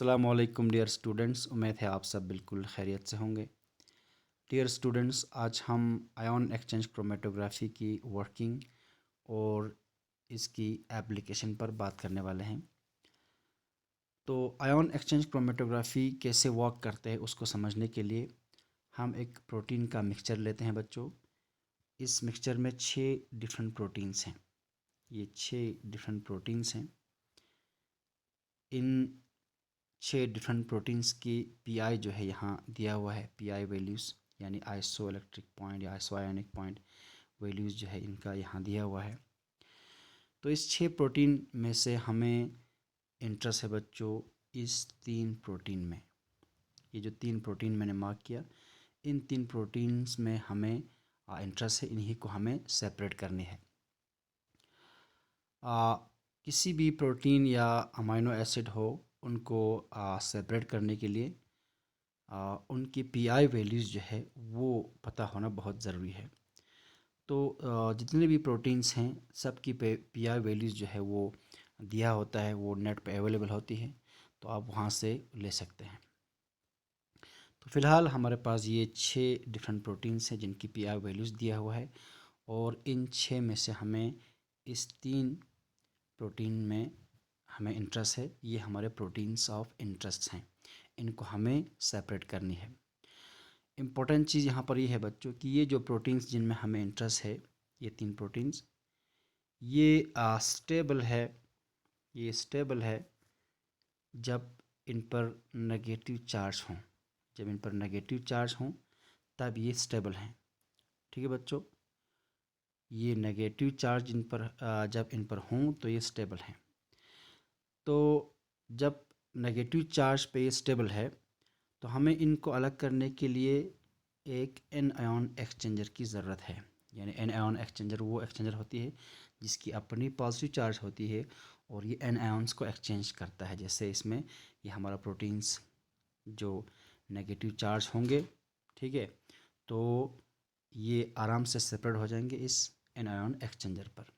अस्सलाम वालेकुम dear students, उम्मीद है आप सब बिल्कुल खैरियत से होंगे। डियर स्टूडेंट्स, आज हम आयन एक्सचेंज क्रोमेटोग्राफी की वर्किंग और इसकी एप्लीकेशन पर बात करने वाले हैं। तो आयन एक्सचेंज क्रोमेटोग्राफी कैसे वर्क करते हैं उसको समझने के लिए हम एक प्रोटीन का मिक्सचर लेते हैं बच्चों। इस मिक्सचर में 6 डिफरेंट प्रोटीन्स हैं। ये 6 डिफरेंट प्रोटीन्स हैं। इन 6 डिफरेंट प्रोटीन्स की पीआई जो है यहाँ दिया हुआ है। पीआई वैल्यूज़ यानी आइसो इलेक्ट्रिक पॉइंट या आइसो आयनिक पॉइंट वैल्यूज़ जो है इनका यहाँ दिया हुआ है। तो इस 6 प्रोटीन में से हमें इंटरेस्ट है बच्चों इस 3 प्रोटीन में। ये जो 3 प्रोटीन मैंने मार्क किया, इन 3 प्रोटीन्स में हमें इंटरेस्ट है, इन्हीं को हमें सेपरेट करनी है। किसी भी प्रोटीन या अमाइनो एसिड हो, उनको सेपरेट करने के लिए उनकी पीआई वैल्यूज़ जो है वो पता होना बहुत ज़रूरी है। तो जितने भी प्रोटीन्स हैं सबकी पीआई वैल्यूज़ जो है वो दिया होता है, वो नेट पे अवेलेबल होती है, तो आप वहाँ से ले सकते हैं। तो फ़िलहाल हमारे पास ये 6 डिफरेंट प्रोटीन्स हैं जिनकी पीआई वैल्यूज़ दिया हुआ है, और इन 6 में से हमें इस 3 प्रोटीन में हमें इंटरेस्ट है। ये हमारे प्रोटीन्स ऑफ इंटरेस्ट हैं, इनको हमें सेपरेट करनी है। इम्पोर्टेंट चीज़ यहाँ पर ये है बच्चों कि ये जो प्रोटीन्स जिनमें हमें इंटरेस्ट है, ये 3 प्रोटीन्स, ये स्टेबल है। ये स्टेबल है जब इन पर नेगेटिव चार्ज हों। जब इन पर नेगेटिव चार्ज हों तब ये स्टेबल हैं। ठीक है बच्चों, ये नेगेटिव चार्ज इन पर जब इन पर हों तो ये स्टेबल हैं। तो जब नेगेटिव चार्ज पे ये स्टेबल है तो हमें इनको अलग करने के लिए एक एन आयन एक्सचेंजर की ज़रूरत है। यानी एन आयन एक्सचेंजर वो एक्सचेंजर होती है जिसकी अपनी पॉजिटिव चार्ज होती है और ये एन आयन्स को एक्सचेंज करता है। जैसे इसमें ये हमारा प्रोटीन्स जो नेगेटिव चार्ज होंगे, ठीक है, तो ये आराम से सेपरेट हो जाएंगे इस एन आयन एक्सचेंजर पर।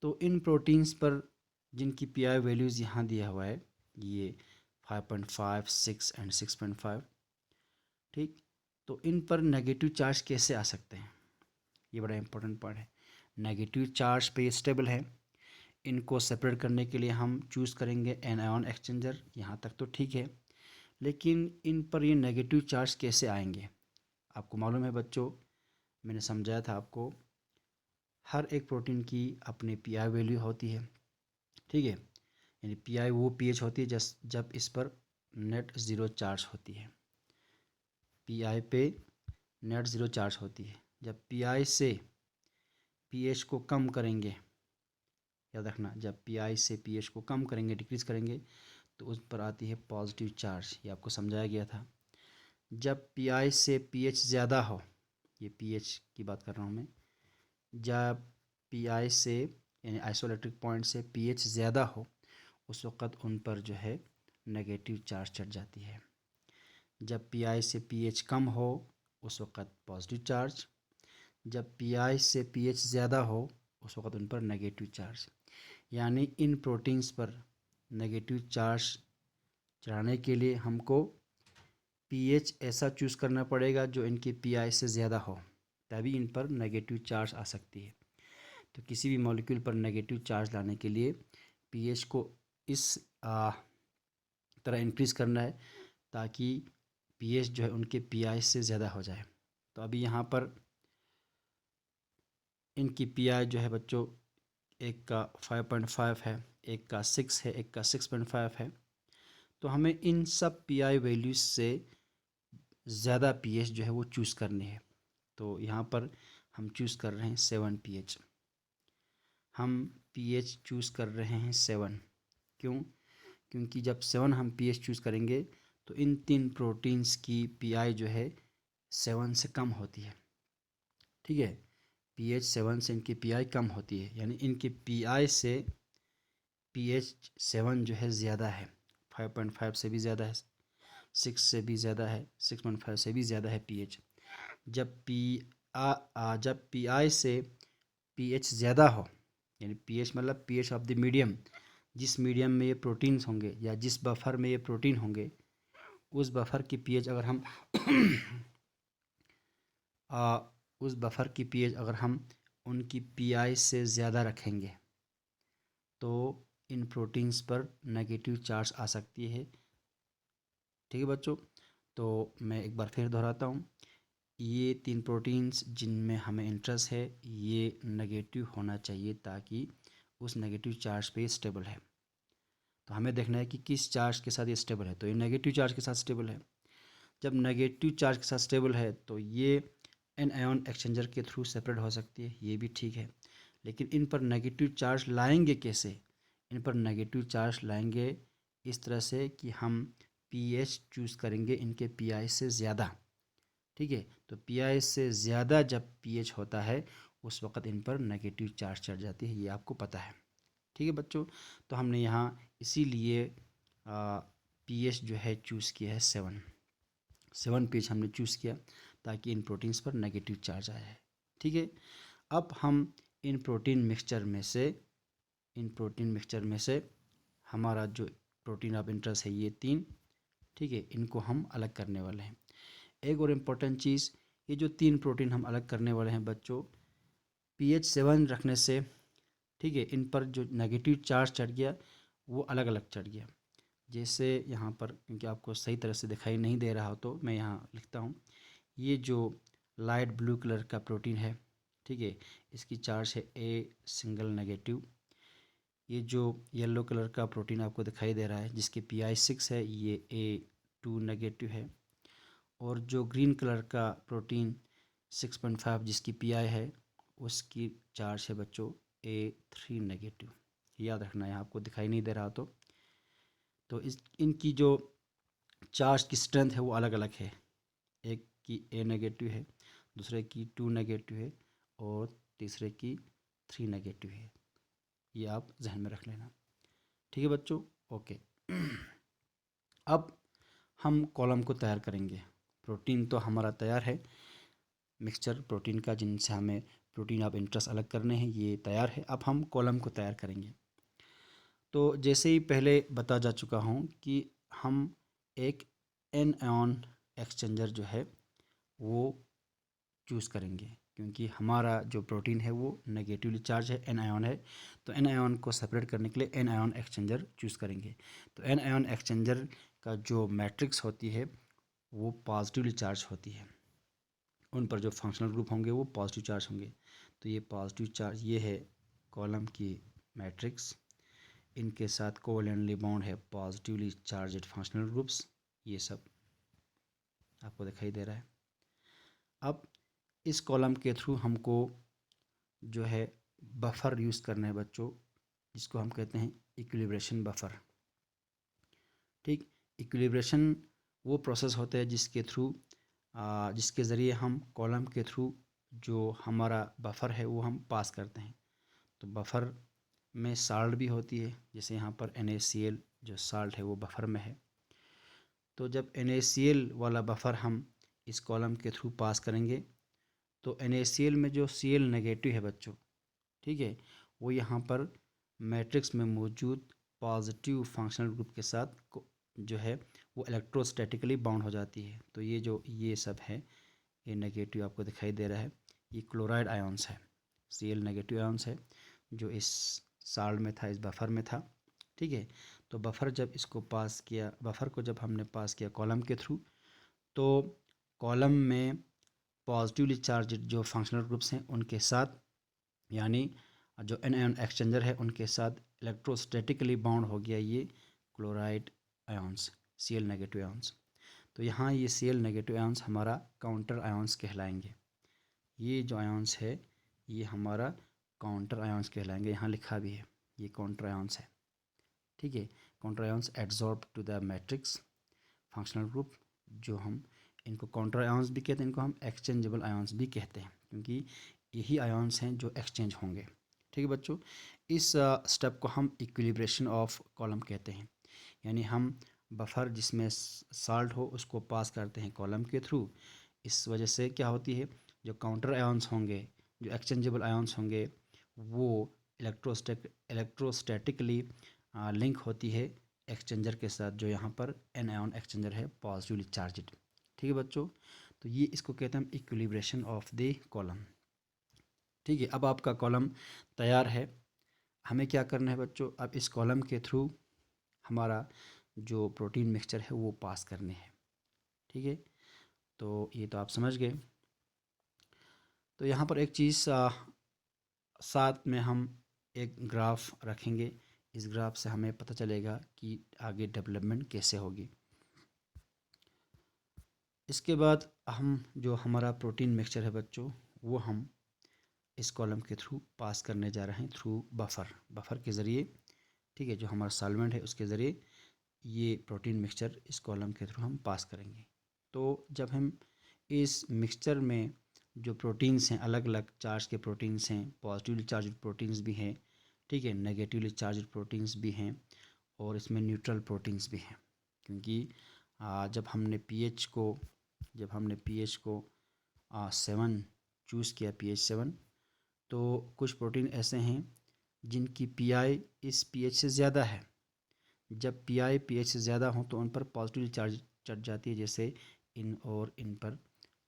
तो इन प्रोटीन्स पर जिनकी पीआई वैल्यूज़ यहाँ दिया हुआ है, ये 5.5, 6 एंड 6.5, ठीक। तो इन पर नेगेटिव चार्ज कैसे आ सकते हैं, ये बड़ा इंपॉर्टेंट पॉइंट है। नेगेटिव चार्ज पे स्टेबल है, इनको सेपरेट करने के लिए हम चूज़ करेंगे एन आयन एक्सचेंजर। यहाँ तक तो ठीक है, लेकिन इन पर ये नेगेटिव चार्ज कैसे आएंगे? आपको मालूम है बच्चों, मैंने समझाया था आपको, हर एक प्रोटीन की अपनी पीआई वैल्यू होती है, ठीक है। यानी पीआई वो पीएच होती है जब इस पर नेट ज़ीरो चार्ज होती है। पीआई पे नेट ज़ीरो चार्ज होती है। जब पीआई से पीएच को कम करेंगे, याद रखना, जब पीआई से पीएच को कम करेंगे, डिक्रीज़ करेंगे, तो उस पर आती है पॉजिटिव चार्ज। ये आपको समझाया गया था। जब पीआई से पीएच ज़्यादा हो, ये पीएच की बात कर रहा हूँ मैं, जब पीआई से यानी आइसोइलेक्ट्रिक पॉइंट से पीएच ज़्यादा हो, उस वक़्त उन पर जो है नेगेटिव चार्ज चढ़ जाती है। जब पीआई से पीएच कम हो, उस वक़्त पॉजिटिव चार्ज। जब पीआई से पीएच ज़्यादा हो, उस वक़्त उन पर नेगेटिव चार्ज। यानी इन प्रोटीन्स पर नेगेटिव चार्ज चढ़ाने के लिए हमको पीएच ऐसा चूज़ करना पड़ेगा जो इनकी पीआई से ज़्यादा हो, तभी इन पर नेगेटिव चार्ज आ सकती है। तो किसी भी मॉलिक्यूल पर नेगेटिव चार्ज लाने के लिए पीएच को इस तरह इंक्रीज़ करना है ताकि पीएच जो है उनके पीआई से ज़्यादा हो जाए। तो अभी यहाँ पर इनकी पीआई जो है बच्चों, एक का 5.5 है, एक का 6 है, एक का 6.5 है। तो हमें इन सब पीआई वैल्यूज़ से ज़्यादा पीएच जो है वो चूज़ करनी है। तो यहाँ पर हम चूज़ कर रहे हैं 7 पीएच। हम पीएच चूज़ कर रहे हैं 7। क्यों? क्योंकि जब 7 हम पीएच चूज़ करेंगे तो इन 3 प्रोटीन्स की पीआई जो है 7 से कम होती है, ठीक है। पीएच 7 से इनकी पीआई कम होती है, यानी इनकी पीआई से पीएच 7 जो है ज़्यादा है। 5.5 से भी ज़्यादा है, 6 से भी ज़्यादा है, 6.5 से भी ज़्यादा है पीएच। जब पीआई से पीएच ज़्यादा हो, यानी पीएच मतलब पीएच ऑफ द मीडियम जिस मीडियम में ये प्रोटीन्स होंगे या जिस बफर में ये प्रोटीन होंगे, उस बफर की पीएच अगर हम उस बफर की पीएच अगर हम उनकी पीआई से ज़्यादा रखेंगे तो इन प्रोटीन्स पर नेगेटिव चार्ज आ सकती है। ठीक है बच्चों, तो मैं एक बार फिर दोहराता हूँ, ये 3 प्रोटीन्स जिनमें हमें इंटरेस्ट है ये नेगेटिव होना चाहिए ताकि उस नेगेटिव चार्ज पे स्टेबल है। तो हमें देखना है कि किस चार्ज के साथ ये स्टेबल है, तो ये नेगेटिव चार्ज के साथ स्टेबल है। जब नेगेटिव चार्ज के साथ स्टेबल है तो ये एन आयन एक्सचेंजर के थ्रू सेपरेट हो सकती है, ये भी ठीक है। लेकिन इन पर नेगेटिव चार्ज लाएंगे कैसे? इन पर नेगेटिव चार्ज लाएंगे इस तरह से कि हम पीएच चूज़ करेंगे इनके पीआई से ज़्यादा। ठीक है, तो पीआई से ज़्यादा जब पीएच होता है उस वक़्त इन पर नेगेटिव चार्ज चढ़ जाती है, ये आपको पता है। ठीक है बच्चों, तो हमने यहाँ इसीलिए पीएच जो है चूज़ किया है 7 पीएच हमने चूज़ किया ताकि इन प्रोटीन्स पर नेगेटिव चार्ज आया है। ठीक है, अब हम इन प्रोटीन मिक्सचर में से हमारा जो प्रोटीन ऑफ इंटरेस्ट है ये 3, ठीक है, इनको हम अलग करने वाले हैं। एक और इम्पोर्टेंट चीज़, ये जो 3 प्रोटीन हम अलग करने वाले हैं बच्चों, पीएच 7 रखने से, ठीक है, इन पर जो नेगेटिव चार्ज चढ़ गया वो अलग अलग चढ़ गया। जैसे यहाँ पर, क्योंकि आपको सही तरह से दिखाई नहीं दे रहा हो तो मैं यहाँ लिखता हूँ, ये जो लाइट ब्लू कलर का प्रोटीन है, ठीक है, इसकी चार्ज है ए सिंगल नेगेटिव। ये जो येलो कलर का प्रोटीन आपको दिखाई दे रहा है जिसकी पीआई 6 है, ये A2 नेगेटिव है। और जो ग्रीन कलर का प्रोटीन 6.5 जिसकी पीआई है, उसकी चार्ज है बच्चों A3 नेगेटिव। याद रखना है, आपको दिखाई नहीं दे रहा तो इस इनकी जो चार्ज की स्ट्रेंथ है वो अलग अलग है। एक की A नेगेटिव है, दूसरे की 2 नेगेटिव है और तीसरे की 3 नेगेटिव है। ये आप जहन में रख लेना। ठीक है बच्चों, ओके। अब हम कॉलम को तैयार करेंगे। प्रोटीन तो हमारा तैयार है, मिक्सचर प्रोटीन का जिनसे हमें प्रोटीन ऑफ इंटरेस्ट अलग करने हैं ये तैयार है। अब हम कॉलम को तैयार करेंगे। तो जैसे ही पहले बता जा चुका हूँ कि हम एक एन आयन एक्सचेंजर जो है वो चूज़ करेंगे, क्योंकि हमारा जो प्रोटीन है वो नेगेटिवली चार्ज है, एन आयन है। तो एन आयन को सेपरेट करने के लिए एन आयन एक्सचेंजर चूज़ करेंगे। तो एन आयन एक्सचेंजर का जो मैट्रिक्स होती है वो पॉजिटिवली चार्ज होती है, उन पर जो फंक्शनल ग्रुप होंगे वो पॉजिटिव चार्ज होंगे। तो ये पॉजिटिव चार्ज, ये है कॉलम की मैट्रिक्स, इनके साथ कोवैलेंटली बॉन्ड है पॉजिटिवली चार्ज्ड फंक्शनल ग्रुप्स, ये सब आपको दिखाई दे रहा है। अब इस कॉलम के थ्रू हमको जो है बफर यूज़ करना है बच्चों, जिसको हम कहते हैं इक्विलिब्रेशन बफर। ठीक, इक्विलिब्रेशन वो प्रोसेस होता है जिसके ज़रिए हम कॉलम के थ्रू जो हमारा बफर है वो हम पास करते हैं। तो बफर में साल्ट भी होती है, जैसे यहाँ पर NaCl जो साल्ट है वो बफर में है। तो जब NaCl वाला बफर हम इस कॉलम के थ्रू पास करेंगे तो NaCl में जो Cl नेगेटिव है बच्चों, ठीक है, वो यहाँ पर मैट्रिक्स में मौजूद पॉजिटिव फंक्शनल ग्रुप के साथ जो है वो इलेक्ट्रोस्टैटिकली बाउंड हो जाती है। तो ये सब है, ये नेगेटिव आपको दिखाई दे रहा है, ये क्लोराइड आयंस है, Cl नेगेटिव आयंस है जो इस साल्ट में था, इस बफर में था। ठीक है, तो बफर को जब हमने पास किया कॉलम के थ्रू, तो कॉलम में पॉजिटिवली चार्ज जो फंक्शनल ग्रुप्स हैं उनके साथ, यानी जो एन आयन एक्सचेंजर है उनके साथ इलेक्ट्रोस्टैटिकली बाउंड हो गया ये chloride ions, Cl negative ions. तो यहाँ ये Cl नेगेटिव आयंस हमारा काउंटर आयंस कहलाएंगे। ये जो आयंस है ये हमारा काउंटर आयंस कहलाएंगे, यहाँ लिखा भी है ये काउंटर आयंस है। ठीक है, counter ions adsorb to the matrix functional group, जो हम इनको काउंटर आयंस भी कहते हैं, इनको हम एक्सचेंजेबल आयंस भी कहते हैं, क्योंकि यही आयंस हैं जो एक्सचेंज होंगे। ठीक है बच्चों, इस स्टेप को हम इक्विलिब्रेशन ऑफ कॉलम कहते हैं, यानी हम बफर जिसमें साल्ट हो उसको पास करते हैं कॉलम के थ्रू। इस वजह से क्या होती है, जो काउंटर आयंस होंगे, जो एक्सचेंजेबल आयंस होंगे, वो इलेक्ट्रोस्टैटिकली लिंक होती है एक्सचेंजर के साथ, जो यहाँ पर एन आयन एक्सचेंजर है पॉजिटिवली चार्जड। ठीक है बच्चों, तो ये इसको कहते हैं हम इक्विलिब्रेशन ऑफ द कॉलम। ठीक है, अब आपका कॉलम तैयार है। हमें क्या करना है बच्चों, अब इस कॉलम के थ्रू हमारा जो प्रोटीन मिक्सचर है वो पास करने हैं। ठीक है, तो ये तो आप समझ गए। तो यहाँ पर एक चीज़ साथ में हम एक ग्राफ रखेंगे। इस ग्राफ से हमें पता चलेगा कि आगे डेवलपमेंट कैसे होगी। इसके बाद हम जो हमारा प्रोटीन मिक्सचर है बच्चों, वो हम इस कॉलम के थ्रू पास करने जा रहे हैं थ्रू बफर के ज़रिए। ठीक है, जो हमारा सॉल्वेंट है उसके ज़रिए ये प्रोटीन मिक्सचर इस कॉलम के थ्रू हम पास करेंगे। तो जब हम इस मिक्सचर में जो प्रोटीन्स हैं, अलग अलग चार्ज के प्रोटीन्स हैं, पॉजिटिवली चार्ज प्रोटीन्स भी हैं, ठीक है, नेगेटिवली चार्ज प्रोटीन्स भी हैं, और इसमें न्यूट्रल प्रोटीन्स भी हैं। क्योंकि जब हमने पीएच को 7 चूज़ किया, pH 7, तो कुछ प्रोटीन ऐसे हैं जिनकी पीआई इस पीएच से ज़्यादा है। जब पीआई पीएच से ज़्यादा हो तो उन पर पॉजिटिव चार्ज चढ़ जाती है, जैसे इन और इन पर,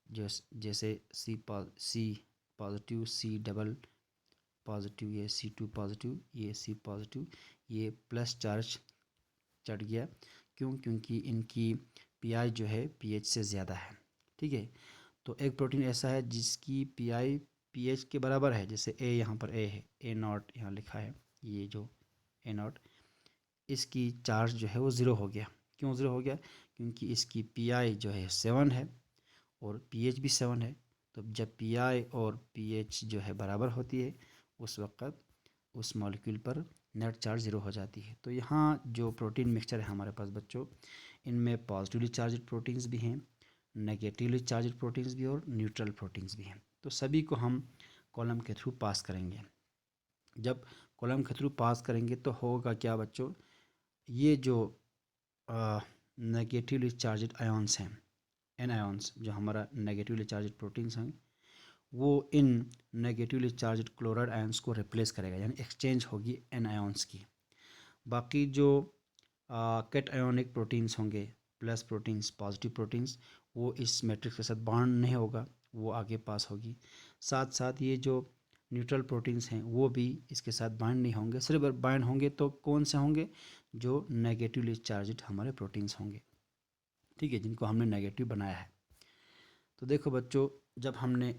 जैसे सी पॉजिटिव, सी डबल पॉजिटिव, ये C2 पॉजिटिव, ये C पॉजिटिव, ये प्लस चार्ज चढ़ गया। क्यों? क्योंकि इनकी पीआई जो है पीएच से ज़्यादा है। ठीक है, तो एक प्रोटीन ऐसा है जिसकी पीआई पीएच के बराबर है, जैसे ए, यहाँ पर ए है, A0 यहाँ लिखा है, ये जो A0, इसकी चार्ज जो है वो ज़ीरो हो गया। क्यों ज़ीरो हो गया? क्योंकि इसकी पीआई जो है 7 है और पीएच भी 7 है। तो जब पीआई और पीएच जो है बराबर होती है, उस वक्त उस मॉलिक्यूल पर नेट चार्ज ज़ीरो हो जाती है। तो यहाँ जो प्रोटीन मिक्सचर है हमारे पास बच्चों, इनमें पॉजिटिवली चार्ज प्रोटीन्स भी हैं, नेगेटिवली चार्ज प्रोटीन्स भी और न्यूट्रल प्रोटीन्स भी हैं। तो सभी को हम कॉलम के थ्रू पास करेंगे। जब कॉलम के थ्रू पास करेंगे तो होगा क्या बच्चों, ये जो नेगेटिवली चार्ज आयन्स हैं, एन आयन्स, जो हमारा नेगेटिवली चार्ज प्रोटीन्स हैं, वो इन नेगेटिवली चार्ज क्लोराइड आयन्स को रिप्लेस करेगा, यानी एक्सचेंज होगी एन आयन्स की। बाकी जो कैट आयोनिक प्रोटीन्स होंगे, प्लस प्रोटीन्स, पॉजिटिव प्रोटीन्स, वो इस मैट्रिक्स के साथ बॉन्ड नहीं होगा, वो आगे पास होगी। साथ साथ ये जो न्यूट्रल प्रोटीन्स हैं वो भी इसके साथ बाइंड नहीं होंगे। सिर्फ बाइंड होंगे तो कौन से होंगे? जो नेगेटिवली चार्ज हमारे प्रोटीन्स होंगे, ठीक है, जिनको हमने नेगेटिव बनाया है। तो देखो बच्चों, जब हमने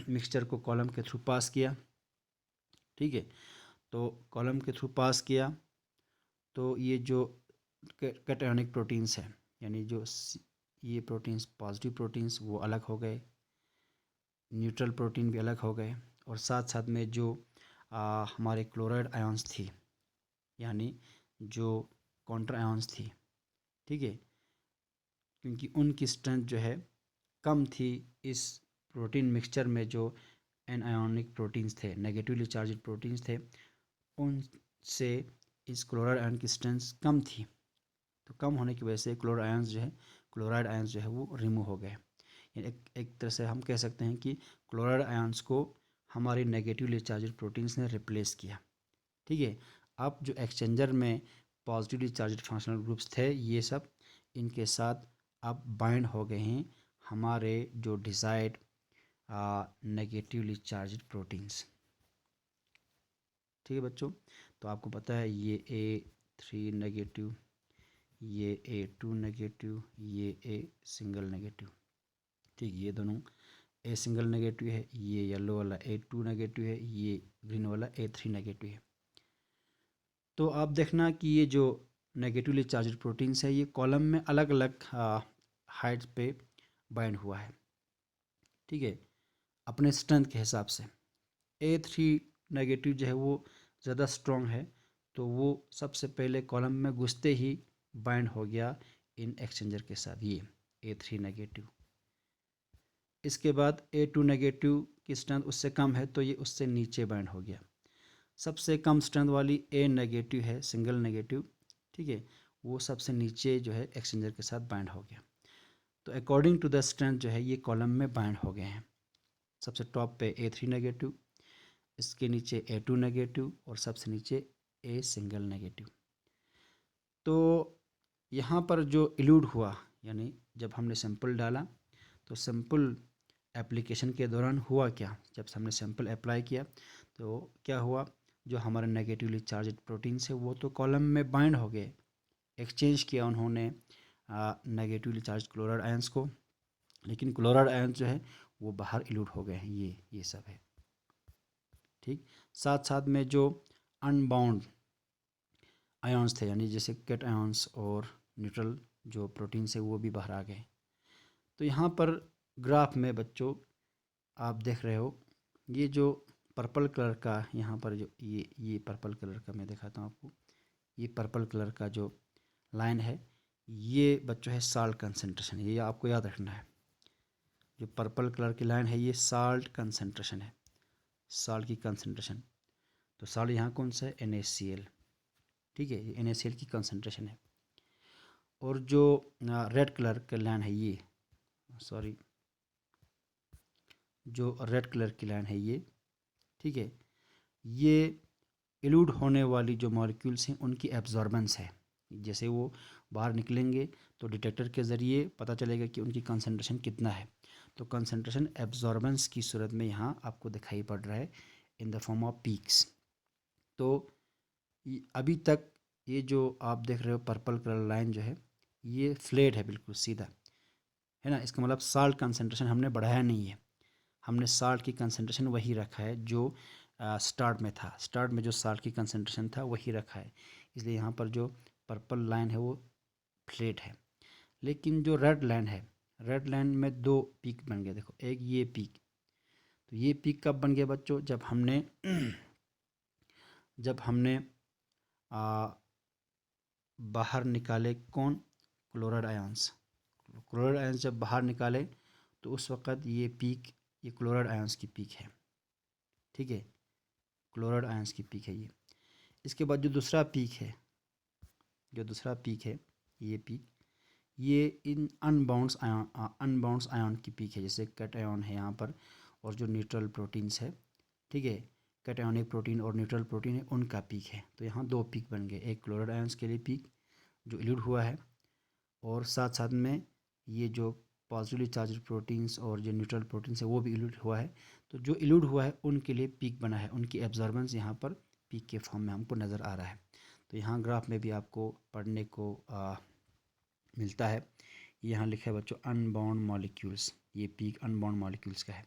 मिक्सचर को कॉलम के थ्रू पास किया, ठीक है, तो कॉलम के थ्रू पास किया तो ये जो कैटायोनिक प्रोटीन्स हैं, यानी जो ये प्रोटीन्स, पॉजिटिव प्रोटीन्स, वो अलग हो गए, न्यूट्रल प्रोटीन भी अलग हो गए, और साथ साथ में जो हमारे क्लोराइड आयन्स थी, यानी जो काउंटर आयन्स थी, ठीक है, क्योंकि उनकी स्ट्रेंथ जो है कम थी इस प्रोटीन मिक्सचर में, जो एनायोनिक प्रोटीन्स थे, नेगेटिवली चार्ज प्रोटीन्स थे, उनसे इस क्लोराइड आयन की स्ट्रेंथ कम थी। तो कम होने की वजह से क्लोराइड आयन्स जो है वो रिमूव हो गए। एक तरह से हम कह सकते हैं कि क्लोराइड आयन्स को हमारी नेगेटिवली चार्ज प्रोटीन्स ने रिप्लेस किया। ठीक है, अब जो एक्सचेंजर में पॉजिटिवली चार्ज फंक्शनल ग्रुप्स थे, ये सब इनके साथ अब बाइंड हो गए हैं हमारे जो डिजायर्ड नेगेटिवली चार्ज प्रोटीन्स। ठीक है बच्चों, तो आपको पता है ये A3 नेगेटिव, ये A2 नेगेटिव, ये A सिंगल नेगेटिव। ठीक, ये दोनों A सिंगल नेगेटिव है, ये येलो वाला A2 नेगेटिव है, ये ग्रीन वाला A3 नेगेटिव है। तो आप देखना कि ये जो नेगेटिवली चार्ज प्रोटीन्स है, ये कॉलम में अलग अलग हाइट पे बाइंड हुआ है। ठीक है, अपने स्ट्रेंथ के हिसाब से A3 नेगेटिव जो है वो ज़्यादा स्ट्रॉन्ग है, तो वो सबसे पहले कॉलम में घुसते ही बाइंड हो गया इन एक्सचेंजर के साथ, ये A3 नेगेटिव। इसके बाद A2 नेगेटिव की स्ट्रेंथ उससे कम है, तो ये उससे नीचे बाइंड हो गया। सबसे कम स्ट्रेंथ वाली A नेगेटिव है, सिंगल नेगेटिव, ठीक है, वो सबसे नीचे जो है एक्सचेंजर के साथ बाइंड हो गया। तो अकॉर्डिंग टू द स्ट्रेंथ जो है ये कॉलम में बाइंड हो गए हैं। सबसे टॉप पे A3 नेगेटिव, इसके नीचे A2 नेगेटिव, और सबसे नीचे A सिंगल नेगेटिव। तो यहाँ पर जो इल्यूड हुआ, यानी जब हमने सैंपल डाला तो सैंपल एप्लीकेशन के दौरान हुआ क्या, जब हमने सैंपल अप्लाई किया तो क्या हुआ, जो हमारे नेगेटिवली चार्ज प्रोटीन्स है वो तो कॉलम में बाइंड हो गए, एक्सचेंज किया उन्होंने नेगेटिवली चार्ज क्लोराइड आयंस को, लेकिन क्लोराइड आयंस जो है वो बाहर इल्यूड हो गए हैं, ये सब है। ठीक, साथ साथ में जो अनबाउंड आयंस थे, यानी जैसे केट आयंस और न्यूट्रल जो प्रोटीन है वो भी बाहर आ गए। तो यहाँ पर ग्राफ में बच्चों आप देख रहे हो, ये जो पर्पल कलर का यहाँ पर जो ये पर्पल कलर का मैं दिखाता हूँ आपको, ये पर्पल कलर का जो लाइन है ये बच्चों है साल्ट कंसंट्रेशन, ये आपको याद रखना है। जो पर्पल कलर की लाइन है ये साल्ट कंसंट्रेशन है, साल्ट की कंसंट्रेशन। तो साल्ट यहाँ कौन सा है, NaCl। ठीक है, ये NaCl की कंसंट्रेशन है। और जो रेड कलर का लाइन है ये, सॉरी, जो रेड कलर की लाइन है ये, ठीक है, ये इल्यूड होने वाली जो मॉलिक्यूल्स हैं उनकी एब्जॉर्बेंस है। जैसे वो बाहर निकलेंगे तो डिटेक्टर के ज़रिए पता चलेगा कि उनकी कंसंट्रेशन कितना है। तो कंसंट्रेशन एब्जॉर्बेंस की सूरत में यहाँ आपको दिखाई पड़ रहा है in the form of peaks. तो अभी तक ये जो आप देख रहे हो पर्पल कलर लाइन जो है ये फ्लैट है, बिल्कुल सीधा है ना। इसका मतलब साल्ट कंसंट्रेशन हमने बढ़ाया नहीं है, हमने साल्ट की कंसंट्रेशन वही रखा है जो स्टार्ट में था, स्टार्ट में जो साल्ट की कंसंट्रेशन था वही रखा है, इसलिए यहाँ पर जो पर्पल लाइन है वो फ्लैट है। लेकिन जो रेड लाइन है, रेड लाइन में दो पीक बन गए, देखो एक ये पीक, तो ये पीक कब बन गया बच्चों, जब हमने बाहर निकाले कौन, क्लोराइड आयंस। क्लोराइड आयंस जब बाहर निकाले तो उस वक़्त ये पीक, ये क्लोराइड आयंस की पीक है। ठीक है, क्लोराइड आयंस की पीक है ये। इसके बाद जो दूसरा पीक है, जो दूसरा पीक है ये पीक, ये इन अनबाउंड्स आयन की पीक है, जैसे कैटायन है यहाँ पर और जो न्यूट्रल प्रोटीन्स है। ठीक है, कैटायनिक प्रोटीन और न्यूट्रल प्रोटीन है उनका पीक है। तो यहाँ दो पीक बन गए, एक क्लोराइड आयंस के लिए पीक जो इल्यूड हुआ है, और साथ साथ में ये जो पॉजिटिवली चार्ज प्रोटीन्स और जो न्यूट्रल प्रोटीन्स है वो भी इल्यूड हुआ है। तो जो इल्यूड हुआ है उनके लिए पीक बना है, उनकी एब्जॉर्बेंस यहाँ पर पीक के फॉर्म में हमको नज़र आ रहा है। तो यहाँ ग्राफ में भी आपको पढ़ने को मिलता है, यहाँ लिखा है बच्चों अनबाउंड मॉलिक्यूल्स, ये पीक अनबाउंड मॉलिक्यूल्स का है।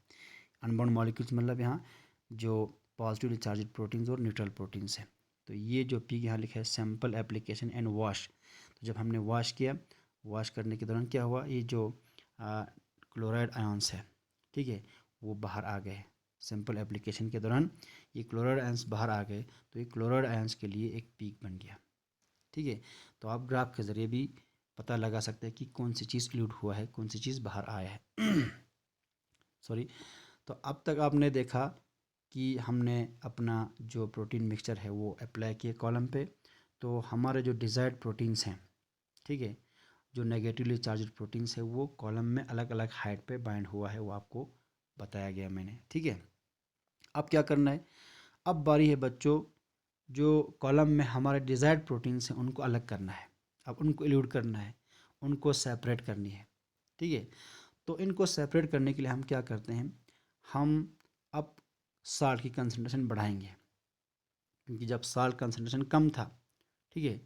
अनबाउंड मॉलिक्यूल्स मतलब यहाँ जो पॉजिटिवली चार्ज प्रोटीन्स और न्यूट्रल प्रोटीन्स है। तो ये जो पीक यहाँ लिखा है सैंपल एप्लीकेशन एंड वॉश, तो जब हमने वॉश किया, वॉश करने के दौरान क्या हुआ, ये जो क्लोराइड आयंस है, ठीक है, वो बाहर आ गए। सैंपल एप्लीकेशन के दौरान ये क्लोराइड आयंस बाहर आ गए, तो ये क्लोराइड आयंस के लिए एक पीक बन गया। ठीक है, तो आप ग्राफ के ज़रिए भी पता लगा सकते हैं कि कौन सी चीज़ इल्यूड हुआ है, कौन सी चीज़ बाहर आया है। सॉरी। तो अब तक आपने देखा कि हमने अपना जो प्रोटीन मिक्सचर है वो अप्लाई किए कॉलम पे, तो हमारे जो डिज़ायर्ड प्रोटीन्स हैं, ठीक है, जो नेगेटिवली चार्ज प्रोटीन्स है वो कॉलम में अलग अलग हाइट पे बाइंड हुआ है, वो आपको बताया गया मैंने। ठीक है, अब क्या करना है, अब बारी है बच्चों जो कॉलम में हमारे डिज़ायर्ड प्रोटीन्स हैं उनको अलग करना है, अब उनको इल्यूड करना है, उनको सेपरेट करनी है। ठीक है, तो इनको सेपरेट करने के लिए हम क्या करते हैं, हम अब साल्ट की कंसंट्रेशन बढ़ाएंगे, क्योंकि जब साल्ट कंसंट्रेशन कम था, ठीक है,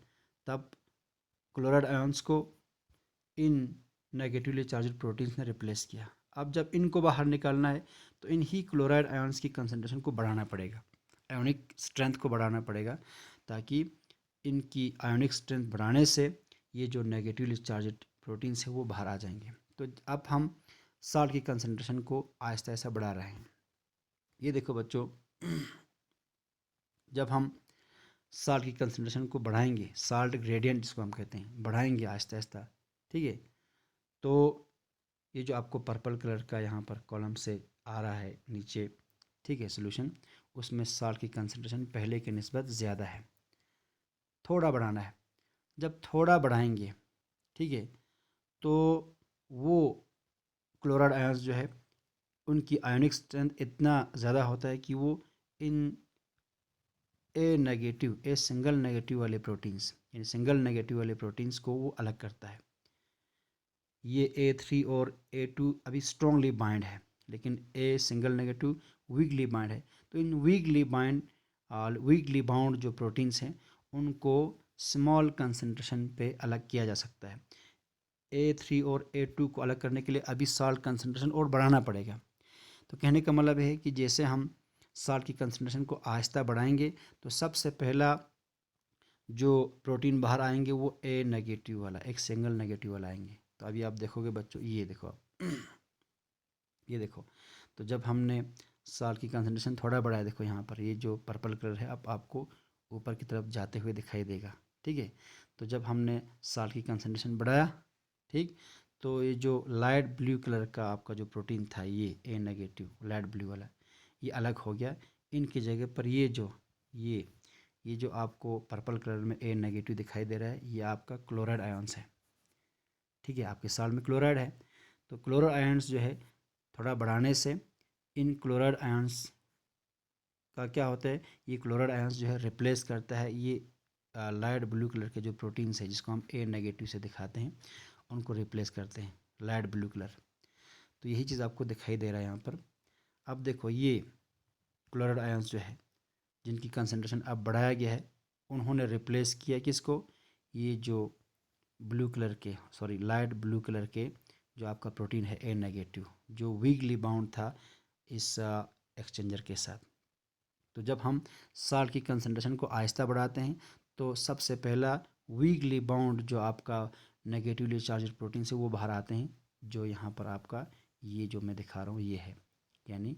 तब क्लोराइड आयंस को इन नेगेटिवली चार्ज प्रोटीन्स ने रिप्लेस किया। अब जब इनको बाहर निकालना है तो इन ही क्लोराइड आयंस की कंसंट्रेशन को बढ़ाना पड़ेगा, आयोनिक स्ट्रेंथ को बढ़ाना पड़ेगा, ताकि इनकी आयोनिक स्ट्रेंथ बढ़ाने से ये जो नेगेटिवली चार्ज प्रोटीन्स है वो बाहर आ जाएंगे। तो अब हम साल्ट की कंसंट्रेशन को आहिस्ता आहिस्ता बढ़ा रहे हैं। ये देखो बच्चों, जब हम साल्ट की कंसंट्रेशन को बढ़ाएंगे, साल्ट ग्रेडियंट जिसको हम कहते हैं, बढ़ाएंगे आहिस्ता आहिस्ता, ठीक है, तो ये जो आपको पर्पल कलर का यहाँ पर कॉलम से आ रहा है नीचे, ठीक है, सोल्यूशन, उसमें साल्ट की कंसंट्रेशन पहले के निस्बत ज़्यादा है, थोड़ा बढ़ाना है। जब थोड़ा बढ़ाएंगे, ठीक है, तो वो क्लोराइड आयंस जो है उनकी आयोनिक स्ट्रेंथ इतना ज़्यादा होता है कि वो इन ए नेगेटिव, ए सिंगल नेगेटिव वाले प्रोटीन्स, यानी सिंगल नेगेटिव वाले प्रोटीन्स को वो अलग करता है। ये A3 और A2 अभी स्ट्रॉन्गली बाइंड है, लेकिन a single negative weekly bind है। तो इन वीकली बाउंड जो प्रोटीन्स हैं उनको स्मॉल कंसनट्रेशन पे अलग किया जा सकता है। A3 और A2 को अलग करने के लिए अभी साल्ट कंसनट्रेशन और बढ़ाना पड़ेगा। तो कहने का मतलब है कि जैसे हम साल्ट की कंसनट्रेशन को आहिस्ता बढ़ाएंगे तो सबसे पहला जो प्रोटीन बाहर आएंगे वो ए नेगेटिव वाला, एक सिंगल नेगेटिव वाला आएंगे। तो अभी आप देखोगे बच्चों, ये देखो आप ये देखो, तो जब हमने साल्ट की कंसनट्रेशन थोड़ा बढ़ाया, देखो यहाँ पर ये जो पर्पल कलर है अब आपको ऊपर की तरफ जाते हुए दिखाई देगा। ठीक है, तो जब हमने साल्ट की कंसनट्रेशन बढ़ाया, ठीक, तो ये जो लाइट ब्लू कलर का आपका जो प्रोटीन था, ये ए नेगेटिव लाइट ब्लू वाला, ये अलग हो गया। इनकी जगह पर ये जो आपको पर्पल कलर में ए नेगेटिव दिखाई दे रहा है, ये आपका क्लोराइड आयंस है। ठीक है, आपके साल्ट में क्लोराइड है, तो क्लोराइड आयंस जो है थोड़ा बढ़ाने से इन क्लोराइड आयंस का क्या होता है, ये क्लोराइड आयंस जो है रिप्लेस करता है ये लाइट ब्लू कलर के जो प्रोटीन्स है जिसको हम ए नेगेटिव से दिखाते हैं, उनको रिप्लेस करते हैं लाइट ब्लू कलर। तो यही चीज़ आपको दिखाई दे रहा है यहाँ पर। अब देखो ये क्लोराइड आयंस जो है जिनकी कंसनट्रेशन अब बढ़ाया गया है, उन्होंने रिप्लेस किया किसको, ये जो ब्लू कलर के, सॉरी लाइट ब्लू कलर के जो आपका प्रोटीन है ए नेगेटिव, जो वीकली बाउंड था इस एक्सचेंजर के साथ। तो जब हम साल्ट की कंसनट्रेशन को आहिस्ता बढ़ाते हैं तो सबसे पहला वीकली बाउंड जो आपका नेगेटिवली चार्ज प्रोटीन से वो बाहर आते हैं, जो यहाँ पर आपका ये जो मैं दिखा रहा हूँ ये है, यानी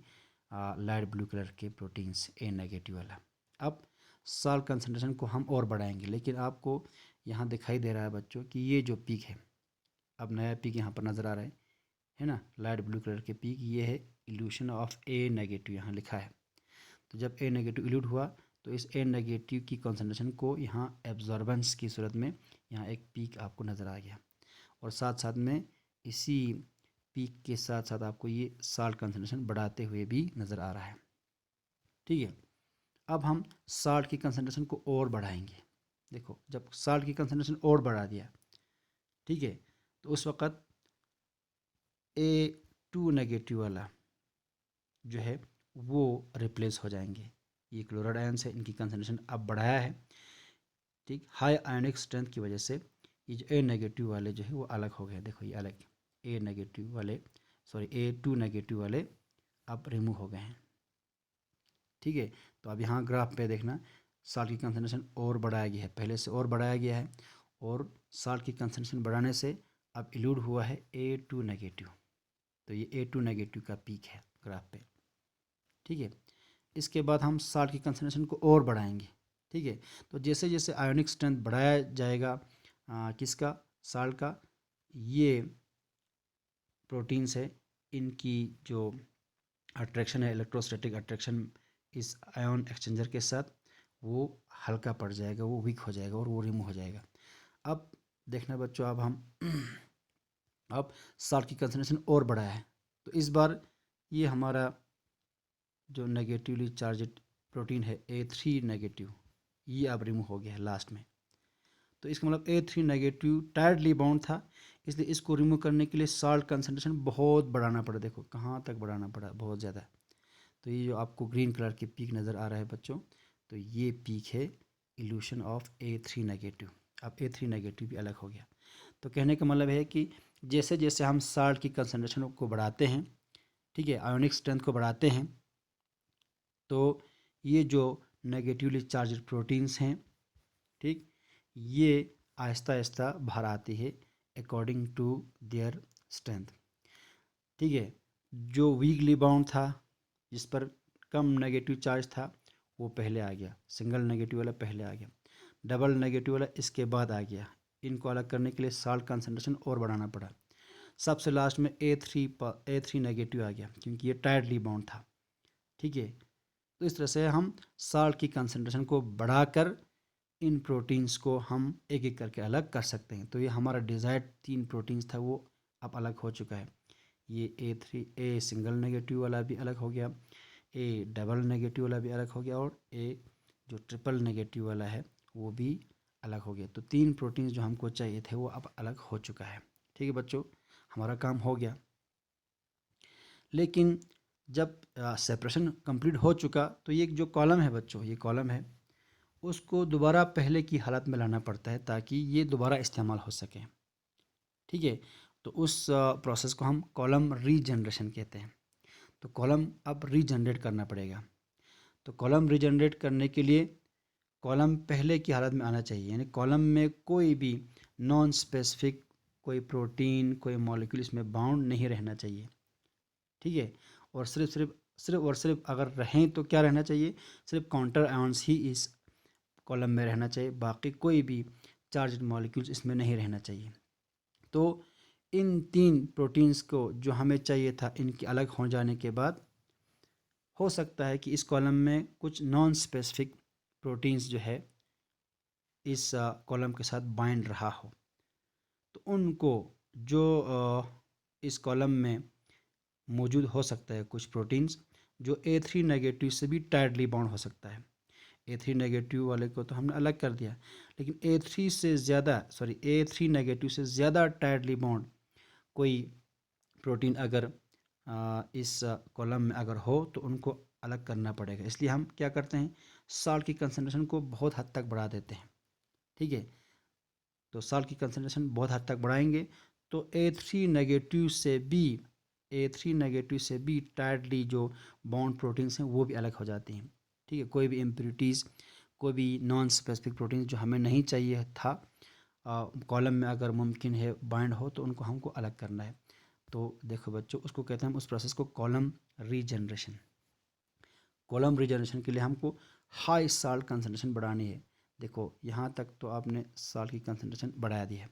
लाइट ब्लू कलर के प्रोटीन्स ए नेगेटिव वाला। अब साल्ट कंसनट्रेशन को हम और बढ़ाएंगे, लेकिन आपको यहाँ दिखाई दे रहा है बच्चों कि ये जो पीक है, अब नया पीक यहाँ पर नज़र आ रहा है ना, लाइट ब्लू कलर के पीक, ये है इल्यूशन ऑफ ए नेगेटिव, यहाँ लिखा है। तो जब ए नेगेटिव इल्यूट हुआ तो इस ए नेगेटिव की कंसनट्रेशन को यहाँ एब्जॉर्बेंस की सूरत में यहाँ एक पीक आपको नज़र आ गया, और साथ साथ में इसी पीक के साथ साथ आपको ये साल्ट कंसनट्रेशन बढ़ाते हुए भी नज़र आ रहा है। ठीक है, अब हम साल्ट की कंसनट्रेशन को और बढ़ाएंगे। देखो जब साल्ट की कंसनट्रेशन और बढ़ा दिया, ठीक है, तो उस वक़्त A2 नेगेटिव वाला जो है वो रिप्लेस हो जाएंगे। ये क्लोराइड आयंस है, इनकी कंसनट्रेशन अब बढ़ाया है, ठीक, हाई आयनिक स्ट्रेंथ की वजह से ये जो ए नेगेटिव वाले जो है वो अलग हो गए। देखो ये अलग, ए नेगेटिव वाले, सॉरी A2 नेगेटिव वाले अब रिमूव हो गए हैं। ठीक है, तो अब यहाँ ग्राफ पे देखना साल्ट की कंसनट्रेशन और बढ़ाया गया है, पहले से और बढ़ाया गया है, और साल्ट की कंसनट्रेशन बढ़ाने से अब इल्यूड हुआ है A2 नेगेटिव। तो ये A2 नेगेटिव का पीक है ग्राफ पे। ठीक है, इसके बाद हम साल्ट की कंसनट्रेशन को और बढ़ाएंगे। ठीक है, तो जैसे जैसे आयोनिक स्ट्रेंथ बढ़ाया जाएगा किसका, साल्ट का, ये प्रोटीन्स है इनकी जो अट्रैक्शन है, इलेक्ट्रोस्टैटिक अट्रैक्शन इस आयन एक्सचेंजर के साथ, वो हल्का पड़ जाएगा, वो वीक हो जाएगा और वो रिमूव हो जाएगा। अब देखना बच्चों, अब हम अब साल्ट की कंसनट्रेशन और बढ़ाया है, तो इस बार ये हमारा जो नेगेटिवली चार्ज प्रोटीन है A3 नेगेटिव, ये अब रिमूव हो गया है लास्ट में। तो इसका मतलब A3 नेगेटिव टाइटली बाउंड था, इसलिए इसको रिमूव करने के लिए साल्ट कंसनट्रेशन बहुत बढ़ाना पड़ा। देखो कहाँ तक बढ़ाना पड़ा, बहुत ज़्यादा। तो ये जो आपको ग्रीन कलर की पीक नज़र आ रहा है बच्चों, तो ये पीक है इल्यूशन ऑफ A3 नेगेटिव। अब A3 नेगेटिव भी अलग हो गया। तो कहने का मतलब है कि जैसे जैसे हम साल्ट की कंसनट्रेशन को बढ़ाते हैं, ठीक है, आयोनिक स्ट्रेंथ को बढ़ाते हैं, तो ये जो नेगेटिवली चार्ज प्रोटीन्स हैं, ठीक, ये आहिस्ता आहिस्ता बाहर आती है अकॉर्डिंग टू देयर स्ट्रेंथ। ठीक है, जो वीकली बाउंड था जिस पर कम नेगेटिव चार्ज था वो पहले आ गया, सिंगल नेगेटिव वाला पहले आ गया, डबल नेगेटिव वाला इसके बाद आ गया। इनको अलग करने के लिए साल्ट कंसनट्रेशन और बढ़ाना पड़ा। सबसे लास्ट में A3 नेगेटिव आ गया क्योंकि ये टाइटली बाउंड था। ठीक है, तो इस तरह से हम साल्ट की कंसनट्रेशन को बढ़ाकर इन प्रोटीन्स को हम एक एक करके अलग कर सकते हैं। तो ये हमारा डिज़ायर्ड 3 प्रोटीन्स था वो अब अलग हो चुका है। ये A सिंगल नेगेटिव वाला भी अलग हो गया, A डबल नेगेटिव वाला भी अलग हो गया, और A जो ट्रिपल नेगेटिव वाला है वो भी अलग हो गया। तो 3 प्रोटीन्स जो हमको चाहिए थे वो अब अलग हो चुका है। ठीक है बच्चों, हमारा काम हो गया। लेकिन जब सेपरेशन कंप्लीट हो चुका तो ये जो कॉलम है बच्चों, ये कॉलम है, उसको दोबारा पहले की हालत में लाना पड़ता है ताकि ये दोबारा इस्तेमाल हो सके। ठीक है, तो उस प्रोसेस को हम कॉलम रीजनरेशन कहते हैं। तो कॉलम अब रीजनरेट करना पड़ेगा। तो कॉलम रीजनरेट करने के लिए कॉलम पहले की हालत में आना चाहिए, यानी कॉलम में कोई भी नॉन स्पेसिफिक कोई प्रोटीन कोई मॉलिक्यूल इसमें बाउंड नहीं रहना चाहिए। ठीक है, और सिर्फ अगर रहें तो क्या रहना चाहिए, सिर्फ काउंटर आयंस ही इस कॉलम में रहना चाहिए, बाकी कोई भी चार्ज मॉलिक्यूल्स इसमें नहीं रहना चाहिए। तो इन 3 प्रोटीन्स को जो हमें चाहिए था, इनके अलग हो जाने के बाद हो सकता है कि इस कॉलम में कुछ नॉन स्पेसिफिक प्रोटीन्स जो है इस कॉलम के साथ बाइंड रहा हो। तो उनको जो इस कॉलम में मौजूद हो सकता है कुछ प्रोटीन्स जो A3 नेगेटिव से भी टाइटली बाउंड हो सकता है। A3 नेगेटिव वाले को तो हमने अलग कर दिया, लेकिन A3 नेगेटिव से ज़्यादा टाइटली बाउंड कोई प्रोटीन अगर इस कॉलम में अगर हो तो उनको अलग करना पड़ेगा। इसलिए हम क्या करते हैं, साल्ट की कंसंट्रेशन को बहुत हद तक बढ़ा देते हैं। ठीक है, तो साल्ट की कंसंट्रेशन बहुत हद तक बढ़ाएंगे तो A3 नेगेटिव से भी टाइटली जो बॉन्ड प्रोटीन्स हैं वो भी अलग हो जाती हैं। ठीक है, कोई भी इम्प्योरिटीज़, कोई भी नॉन स्पेसिफिक प्रोटीन्स जो हमें नहीं चाहिए था कॉलम में अगर मुमकिन है बाइंड हो तो उनको हमको अलग करना है। तो देखो बच्चों, उसको कहते हैं हम उस प्रोसेस को कॉलम रीजनरेशन। कॉलम रीजनरेशन के लिए हमको हाई साल्ट कंसंट्रेशन बढ़ानी है। देखो यहाँ तक तो आपने साल्ट की कंसंट्रेशन बढ़ा दी है,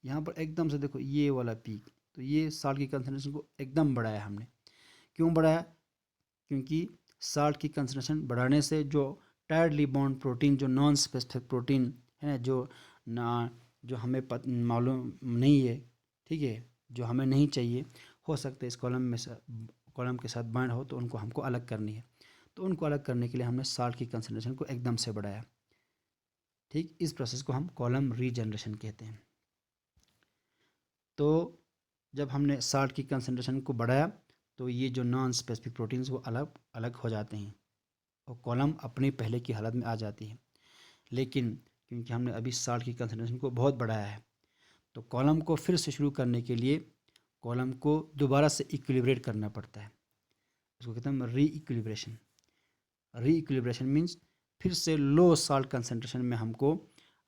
यहाँ पर एकदम से देखो ये वाला पीक, तो ये साल्ट की कंसंट्रेशन को एकदम बढ़ाया हमने। क्यों बढ़ाया, क्योंकि साल्ट की कंसंट्रेशन बढ़ाने से जो टाइटली बॉन्ड प्रोटीन, जो नॉन स्पेसिफिक प्रोटीन है, जो हमें मालूम नहीं है, ठीक है, जो हमें नहीं चाहिए, हो सकता है इस कॉलम के साथ बाइंड हो तो उनको हमको अलग करनी है। तो उनको अलग करने के लिए हमने साल्ट की कंसंट्रेशन को एकदम से बढ़ाया। ठीक, इस प्रोसेस को हम कॉलम रीजनरेशन कहते हैं। तो जब हमने साल्ट की कंसंट्रेशन को बढ़ाया तो ये जो नॉन स्पेसिफिक प्रोटीन्स वो अलग अलग हो जाते हैं और कॉलम अपनी पहले की हालत में आ जाती है। लेकिन क्योंकि हमने अभी साल्ट की कंसंट्रेशन को बहुत बढ़ाया है तो कॉलम को फिर से शुरू करने के लिए कॉलम को दोबारा से इक्विलिब्रेट करना पड़ता है। उसको कहते हैं री इक्विलिब्रेशन। री इक्विलिब्रेशन मीन्स फिर से लो साल्ट कंसंट्रेशन में हमको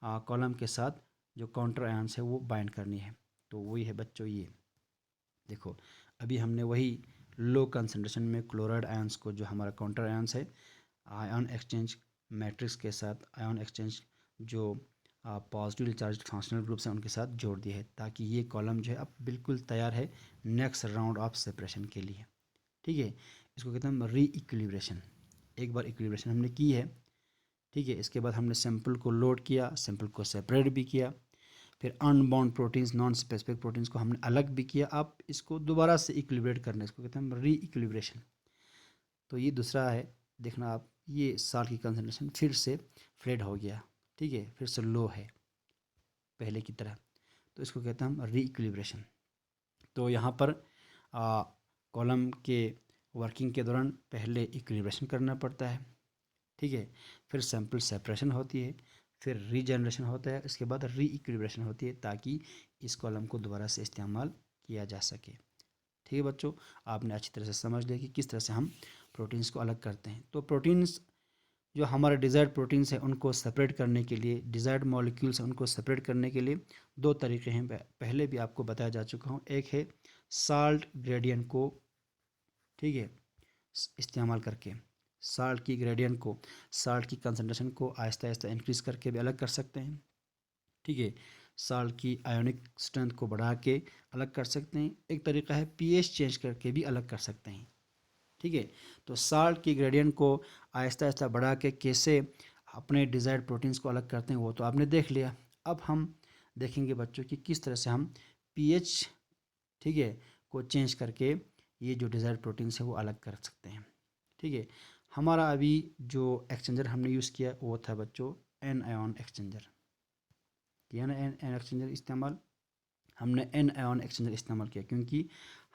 कॉलम के साथ जो काउंटर आयंस है वो बाइंड करनी है। तो वही है बच्चों, ये देखो अभी हमने वही लो कंसंट्रेशन में क्लोराइड आयंस को, जो हमारा काउंटर आयंस है, आयन एक्सचेंज मैट्रिक्स के साथ आयन एक्सचेंज जो पॉजिटिवली चार्ज फंक्शनल ग्रुप्स हैं उनके साथ जोड़ दिया है, ताकि ये कॉलम जो है अब बिल्कुल तैयार है नेक्स्ट राउंड ऑफ सेपरेशन के लिए। ठीक है, इसको कहते हैं हम री इक्विलिब्रेशन। एक बार इक्विलिब्रेशन हमने की है, ठीक है, इसके बाद हमने सैंपल को लोड किया, सैंपल को सेपरेट भी किया, फिर unbound proteins non specific proteins को हमने अलग भी किया। आप इसको दोबारा से इक्विलिब्रेट करना, इसको कहते हैं हम री इक्विलिब्रेशन। तो ये दूसरा है, देखना आप, ये साल्ट की कंसंट्रेशन फिर से फ्लेट हो गया, ठीक है, फिर से लो है पहले की तरह, तो इसको कहते हैं हम री इक्विलिब्रेशन। तो यहाँ पर कॉलम के वर्किंग के दौरान पहले इक्विलिब्रेशन करना पड़ता है, ठीक है, फिर सैंपल सेपरेशन होती है, फिर रीजनरेशन होता है, इसके बाद री इक्विलिब्रेशन होती है ताकि इस कॉलम को दोबारा से इस्तेमाल किया जा सके। ठीक है बच्चों, आपने अच्छी तरह से समझ लिया कि किस तरह से हम प्रोटीन्स को अलग करते हैं। तो प्रोटीन्स जो हमारे डिज़ायर्ड प्रोटीन्स हैं उनको सेपरेट करने के लिए, डिज़ायर्ड मॉलिक्यूल्स हैं उनको सेपरेट करने के लिए 2 तरीके हैं, पहले भी आपको बताया जा चुका हूँ। एक है साल्ट ग्रेडियंट को, ठीक है, इस्तेमाल करके साल्ट की ग्रेडियंट को, साल्ट की कंसंट्रेशन को आहिस्ता आहिस्ता इंक्रीज़ करके भी अलग कर सकते हैं। ठीक है, साल्ट की आयोनिक स्ट्रेंथ को बढ़ा के अलग कर सकते हैं। एक तरीका है पीएच चेंज करके भी अलग कर सकते हैं। ठीक है, तो साल्ट की ग्रेडियंट को आहिस्ता आहिस्ता बढ़ा के कैसे अपने डिज़ायर्ड प्रोटीन्स को अलग करते हैं वो तो आपने देख लिया। अब हम देखेंगे बच्चों कि किस तरह से हम पीएच, ठीक है, को चेंज करके ये जो डिज़ायर्ड प्रोटीन्स है वो अलग कर सकते हैं। ठीक है, हमारा अभी जो एक्सचेंजर हमने यूज़ किया वो था बच्चों एन आयन एक्सचेंजर। किया ना एन एक्सचेंजर इस्तेमाल, हमने एन आयन एक्सचेंजर इस्तेमाल किया क्योंकि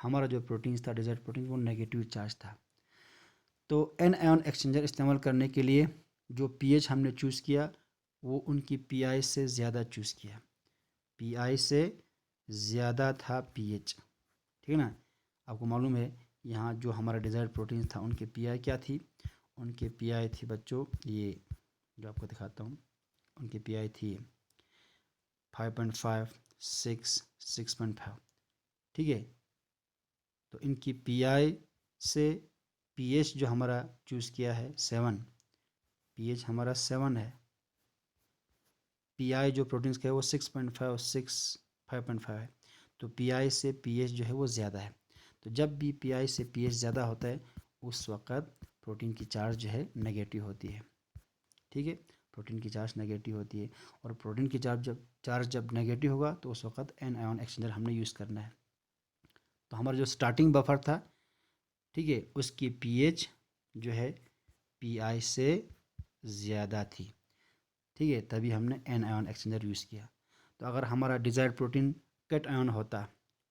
हमारा जो प्रोटीन था, डिजायर्ड प्रोटीन, वो नेगेटिव चार्ज था। तो एन आयन एक्सचेंजर इस्तेमाल करने के लिए जो पीएच हमने चूज़ किया वो उनकी पीआई से ज़्यादा चूज़ किया, पीआई से ज़्यादा था पीएच, ठीक है ना। आपको मालूम है यहाँ जो हमारा डिजायर्ड प्रोटीन था उनकी पीआई क्या थी, उनकी पीआई थी बच्चों, ये जो आपको दिखाता हूँ, उनकी पीआई थी 5.5, 6, 6.5, ठीक है। तो इनकी पीआई से पीएच जो हमारा चूज़ किया है 7, पीएच हमारा 7 है, पीआई जो प्रोटीन्स का है वो 6.5, 5.5 है। तो पीआई से पीएच जो है वो ज़्यादा है। तो जब भी पीआई से पीएच ज़्यादा होता है उस वक़्त प्रोटीन की चार्ज जो है नेगेटिव होती है, ठीक है। प्रोटीन की चार्ज नेगेटिव होती है और प्रोटीन की चार्ज जब नेगेटिव होगा तो उस वक़्त एन आयन एक्सचेंजर हमने यूज़ करना है। तो हमारा जो स्टार्टिंग बफर था, ठीक है, उसकी पीएच जो है पीआई से ज़्यादा थी, ठीक है, तभी हमने एन आयन एक्सचेंजर यूज़ किया। तो अगर हमारा डिज़ायर्ड प्रोटीन कट आयन होता,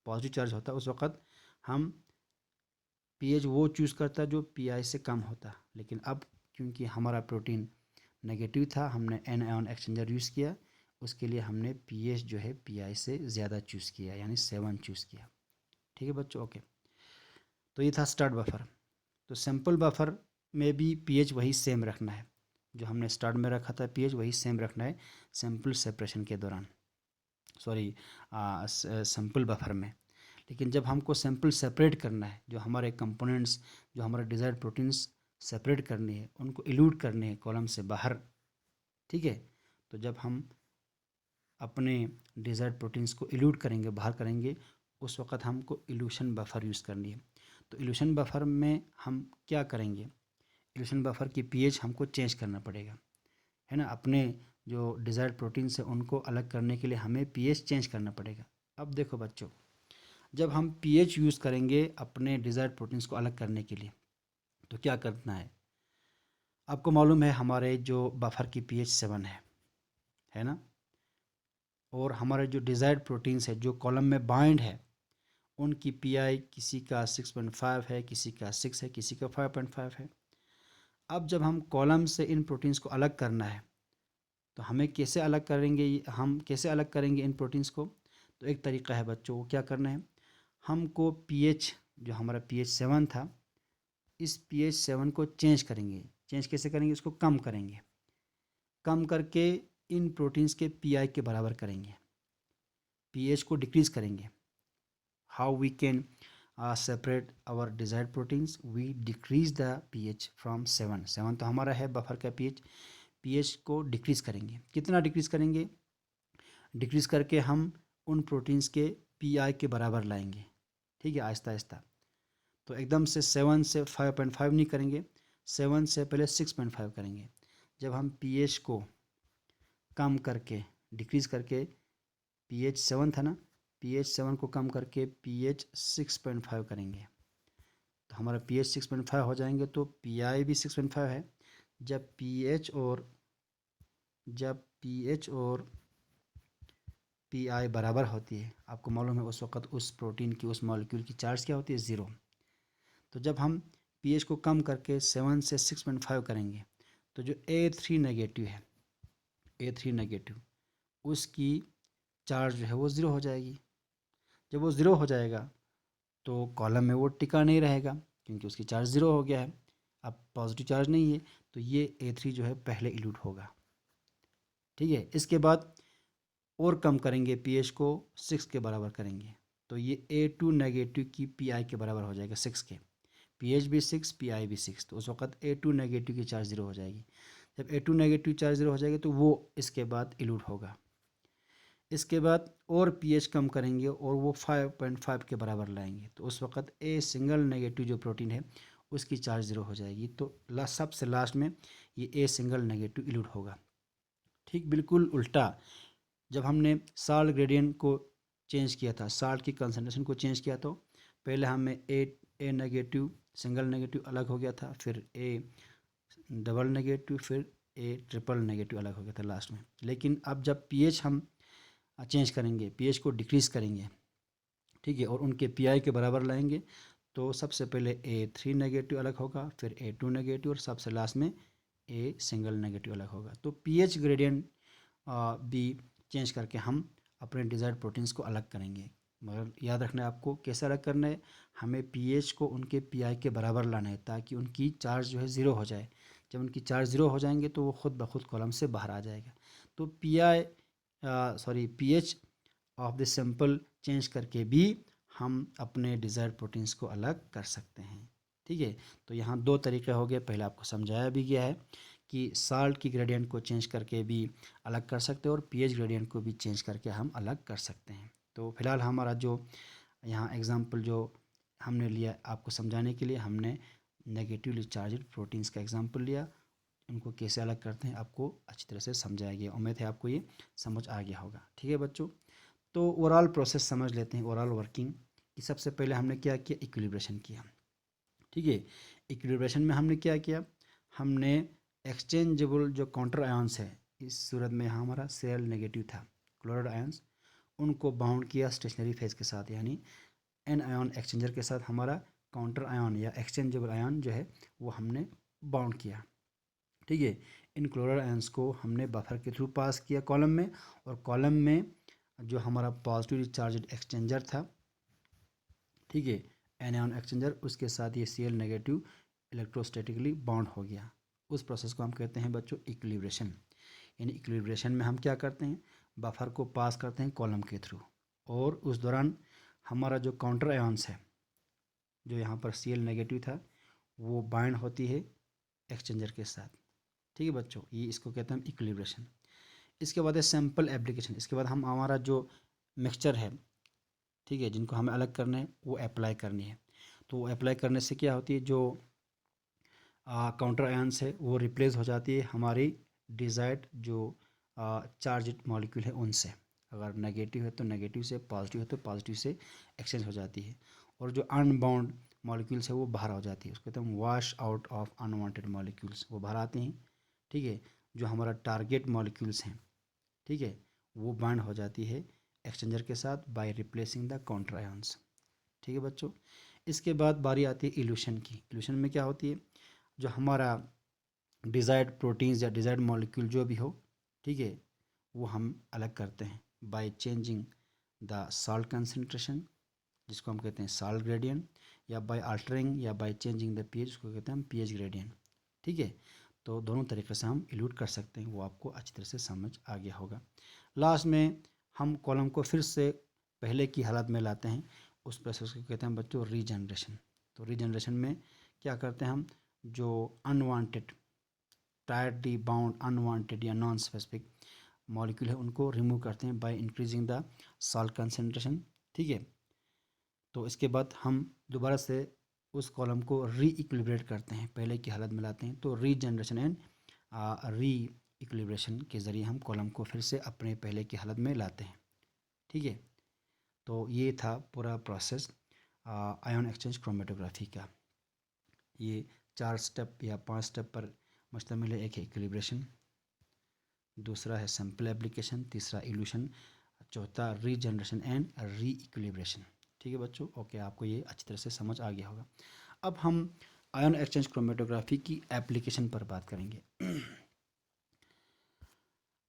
पॉजिटिव चार्ज होता, उस वक़्त हम पीएच वो चूज़ करता जो पीआई से कम होता। लेकिन अब क्योंकि हमारा प्रोटीन नेगेटिव था, हमने एन आयन एक्सचेंजर यूज़ किया, उसके लिए हमने पीएच जो है पीआई से ज़्यादा चूज़ किया, यानी 7 चूज़ किया, ठीक है बच्चों, ओके। तो ये था स्टार्ट बफर। तो सिंपल बफर में भी पीएच वही सेम रखना है, जो हमने स्टार्ट में रखा था पीएच वही सेम रखना है सैंपल सेपरेशन के दौरान, सॉरी सैंपल बफर में। लेकिन जब हमको सैंपल सेपरेट करना है, जो हमारे कंपोनेंट्स, जो हमारे डिज़ायर्ड प्रोटीन्स सेपरेट करने हैं, उनको इल्यूट करने हैं कॉलम से बाहर, ठीक है। तो जब हम अपने डिज़ायर्ड प्रोटीन्स को इल्यूट करेंगे, बाहर करेंगे, उस वक़्त हमको इल्यूशन बफर यूज़ करनी है। तो इल्यूशन बफर में हम क्या करेंगे, इल्यूशन बफर की पीएच हमको चेंज करना पड़ेगा, है ना। अपने जो डिज़ायर्ड प्रोटीन्स है उनको अलग करने के लिए हमें पीएच चेंज करना पड़ेगा। अब देखो बच्चों, जब हम पीएच यूज़ करेंगे अपने डिज़ायर्ड प्रोटीन्स को अलग करने के लिए, तो क्या करना है, आपको मालूम है हमारे जो बफर की पीएच 7 है ना। और हमारे जो डिज़ायर्ड प्रोटीन्स है जो कॉलम में बाइंड है उनकी पीआई किसी का 6.5 है, किसी का 6 है, किसी का 5.5 है। अब जब हम कॉलम से इन प्रोटीन्स को अलग करना है तो हमें कैसे अलग करेंगे, हम कैसे अलग करेंगे इन प्रोटीन्स को। तो एक तरीका है बच्चों, वो क्या करना है, हमको पीएच जो हमारा पीएच 7 था, इस पीएच 7 को चेंज करेंगे। चेंज कैसे करेंगे, इसको कम करेंगे, कम करके इन प्रोटीन्स के पीआई के बराबर करेंगे, पीएच को डिक्रीज़ करेंगे। How we can separate our desired proteins, we decrease the pH from 7 तो हमारा है बफर का पीएच को डिक्रीज़ करेंगे। कितना डिक्रीज़ करेंगे, डिक्रीज़ करके हम उन प्रोटीन्स के पीआई के बराबर लाएंगे, ठीक है, आहिस्ता आहिस्ता। तो एकदम से 7 से 5.5 नहीं करेंगे, 7 से पहले 6.5 करेंगे। जब हम पीएच को कम करके, डिक्रीज़ करके, पीएच 7 था ना, पीएच 7 को कम करके पीएच 6.5 करेंगे, तो हमारा पीएच 6.5 हो जाएंगे, तो पीआई भी 6.5 है। जब पीएच और पीआई बराबर होती है, आपको मालूम है उस वक़्त उस प्रोटीन की, उस मॉलिक्यूल की चार्ज क्या होती है, 0। तो जब हम पीएच को कम करके 7 से 6.5 करेंगे तो जो A3 नेगेटिव है, A3 नेगेटिव, उसकी चार्ज जो है वो 0 हो जाएगी। जब वो 0 हो जाएगा तो कॉलम में वो टिका नहीं रहेगा क्योंकि उसकी चार्ज 0 हो गया है, अब पॉजिटिव चार्ज नहीं है, तो ये A3 जो है पहले इल्यूट होगा, ठीक है। इसके बाद और कम करेंगे, पीएच को 6 के बराबर करेंगे, तो ये A2 नेगेटिव की पीआई के बराबर हो जाएगा 6 के, पीएच भी 6, पीआई भी 6, तो उस वक्त A2 नेगेटिव की चार्ज 0 हो जाएगी। जब A2 नेगेटिव चार्ज 0 हो जाएगी तो वो इसके बाद इल्यूट होगा। इसके बाद और पीएच कम करेंगे और वो 5.5 के बराबर लाएंगे, तो उस वक्त ए सिंगल नेगेटिव जो प्रोटीन है उसकी चार्ज 0 हो जाएगी, तो सबसे लास्ट में ये ए सिंगल नेगेटिव इल्यूट होगा। ठीक बिल्कुल उल्टा, जब हमने साल्ट ग्रेडियंट को चेंज किया था, साल्ट की कंसनट्रेशन को चेंज किया, तो पहले हमें ए नेगेटिव सिंगल नेगेटिव अलग हो गया था, फिर ए डबल नेगेटिव, फिर ए ट्रिपल नेगेटिव अलग हो गया था लास्ट में। लेकिन अब जब पीएच हम चेंज करेंगे, पीएच को डिक्रीज़ करेंगे, ठीक है, और उनके पीआई के बराबर लाएंगे, तो सबसे पहले A3 नेगेटिव अलग होगा, फिर A2 नेगेटिव, और सबसे लास्ट में ए सिंगल नेगेटिव अलग होगा। तो पीएच ग्रेडियंट भी चेंज करके हम अपने डिज़ायर्ड प्रोटीन्स को अलग करेंगे। मगर याद रखना है आपको कैसे अलग करना है, हमें पीएच को उनके पीआई के बराबर लाना है ताकि उनकी चार्ज जो है ज़ीरो हो जाए। जब उनकी चार्ज ज़ीरो हो जाएंगे तो वो खुद ब खुद कॉलम से बाहर आ जाएगा। तो pH of the sample change करके भी हम अपने डिज़ायर्ड प्रोटीन्स को अलग कर सकते हैं, ठीक है। तो यहाँ दो तरीके हो गए, पहले आपको समझाया भी गया है कि साल्ट की ग्रेडियंट को चेंज करके भी अलग कर सकते हैं और पीएच ग्रेडियंट को भी चेंज करके हम अलग कर सकते हैं। तो फिलहाल हमारा जो यहाँ एग्जांपल जो हमने लिया आपको समझाने के लिए, हमने नेगेटिवली चार्ज्ड प्रोटीन्स का एग्जांपल लिया, उनको कैसे अलग करते हैं आपको अच्छी तरह से समझाया गया। उम्मीद है आपको ये समझ आ गया होगा, ठीक है बच्चों। तो ओवरऑल प्रोसेस समझ लेते हैं, ओवरऑल वर्किंग कि सबसे पहले हमने क्या किया, इक्विलिब्रेशन किया, ठीक है। इक्विलिब्रेशन में हमने क्या किया, हमने एक्सचेंजेबल जो काउंटर आयंस है, इस सूरत में यहाँ हमारा सेल नेगेटिव था, क्लोराइड आयंस, उनको बाउंड किया स्टेशनरी फेज के साथ, यानी एन आयन एक्सचेंजर के साथ हमारा काउंटर आयन या एक्सचेंजेबल आयन जो है वो हमने बाउंड किया, ठीक है। इन क्लोराइड आयंस को हमने बफर के थ्रू पास किया कॉलम में, और कॉलम में जो हमारा पॉजिटिवली चार्ज एक्सचेंजर था, ठीक है, एनायन एक्सचेंजर, उसके साथ ये Cl नेगेटिव इलेक्ट्रोस्टैटिकली बॉन्ड हो गया। उस प्रोसेस को हम कहते हैं बच्चों इक्विलिब्रेशन। यानी इक्विलिब्रेशन में हम क्या करते हैं, बफर को पास करते हैं कॉलम के थ्रू, और उस दौरान हमारा जो काउंटर आयंस है, जो यहाँ पर Cl नेगेटिव था, वो बाइंड होती है एक्सचेंजर के साथ, ठीक है बच्चों। ये इसको कहते हैं इक्विलिब्रेशन। इसके बाद है सैंपल एप्लीकेशन। इसके बाद हम हमारा जो मिक्सचर है, ठीक है, जिनको हमें अलग करना है वो अप्लाई करनी है। तो वो अप्लाई करने से क्या होती है, जो काउंटर आयंस है वो रिप्लेस हो जाती है हमारी डिज़ायर्ड जो चार्ज मॉलिक्यूल है उनसे। अगर नेगेटिव है तो नेगेटिव से, पॉजिटिव है तो पॉजिटिव से एक्सचेंज हो जाती है, और जो अनबाउंड मॉलिक्यूल्स है वो बाहर हो जाती है, उसको कहते हैं wash out of unwanted molecules, वो बाहर आते हैं, ठीक है। जो हमारा टारगेट मॉलिक्यूल्स हैं, ठीक है, वो बाइंड हो जाती है एक्सचेंजर के साथ by replacing the counter ions, ठीक है बच्चों। इसके बाद बारी आती है इल्यूशन की। इल्यूशन में क्या होती है, जो हमारा डिज़ायर्ड प्रोटीन्स या डिज़ायर्ड मॉलिक्यूल जो भी हो, ठीक है, वो हम अलग करते हैं by changing the salt concentration, जिसको हम कहते हैं साल्ट ग्रेडियंट, या बाय अल्टरिंग या बाय चेंजिंग द पीएच, उसको कहते हैं हम पीएच ग्रेडियंट, ठीक है। तो दोनों तरीके से हम इल्यूट कर सकते हैं, वो आपको अच्छी तरह से समझ आ गया होगा। लास्ट में हम कॉलम को फिर से पहले की हालत में लाते हैं, उस प्रोसेस को कहते हैं बच्चों रीजनरेशन। तो रीजनरेशन में क्या करते हैं हम, जो अनवांटेड टाइटली बाउंड अनवांटेड या नॉन स्पेसिफिक मॉलिक्यूल है उनको रिमूव करते हैं by increasing the salt concentration, ठीक है। तो इसके बाद हम दोबारा से उस कॉलम को री इक्विलिब्रेट करते हैं, पहले की हालत में लाते हैं। तो रीजनरेशन एंड री इक्विलिब्रेशन के ज़रिए हम कॉलम को फिर से अपने पहले की हालत में लाते हैं, ठीक है। तो ये था पूरा प्रोसेस आयन एक्सचेंज क्रोमेटोग्राफी का। ये 4 स्टेप या 5 स्टेप पर मुश्तमिल है। एक है इक्विलिब्रेशन, दूसरा है सैंपल एप्लीकेशन, तीसरा इल्यूशन, चौथा रीजनरेशन एंड री इक्विलिब्रेशन, ठीक है बच्चों। ओके, आपको ये अच्छी तरह से समझ आ गया होगा। अब हम आयन एक्सचेंज क्रोमेटोग्राफी की एप्लीकेशन पर बात करेंगे।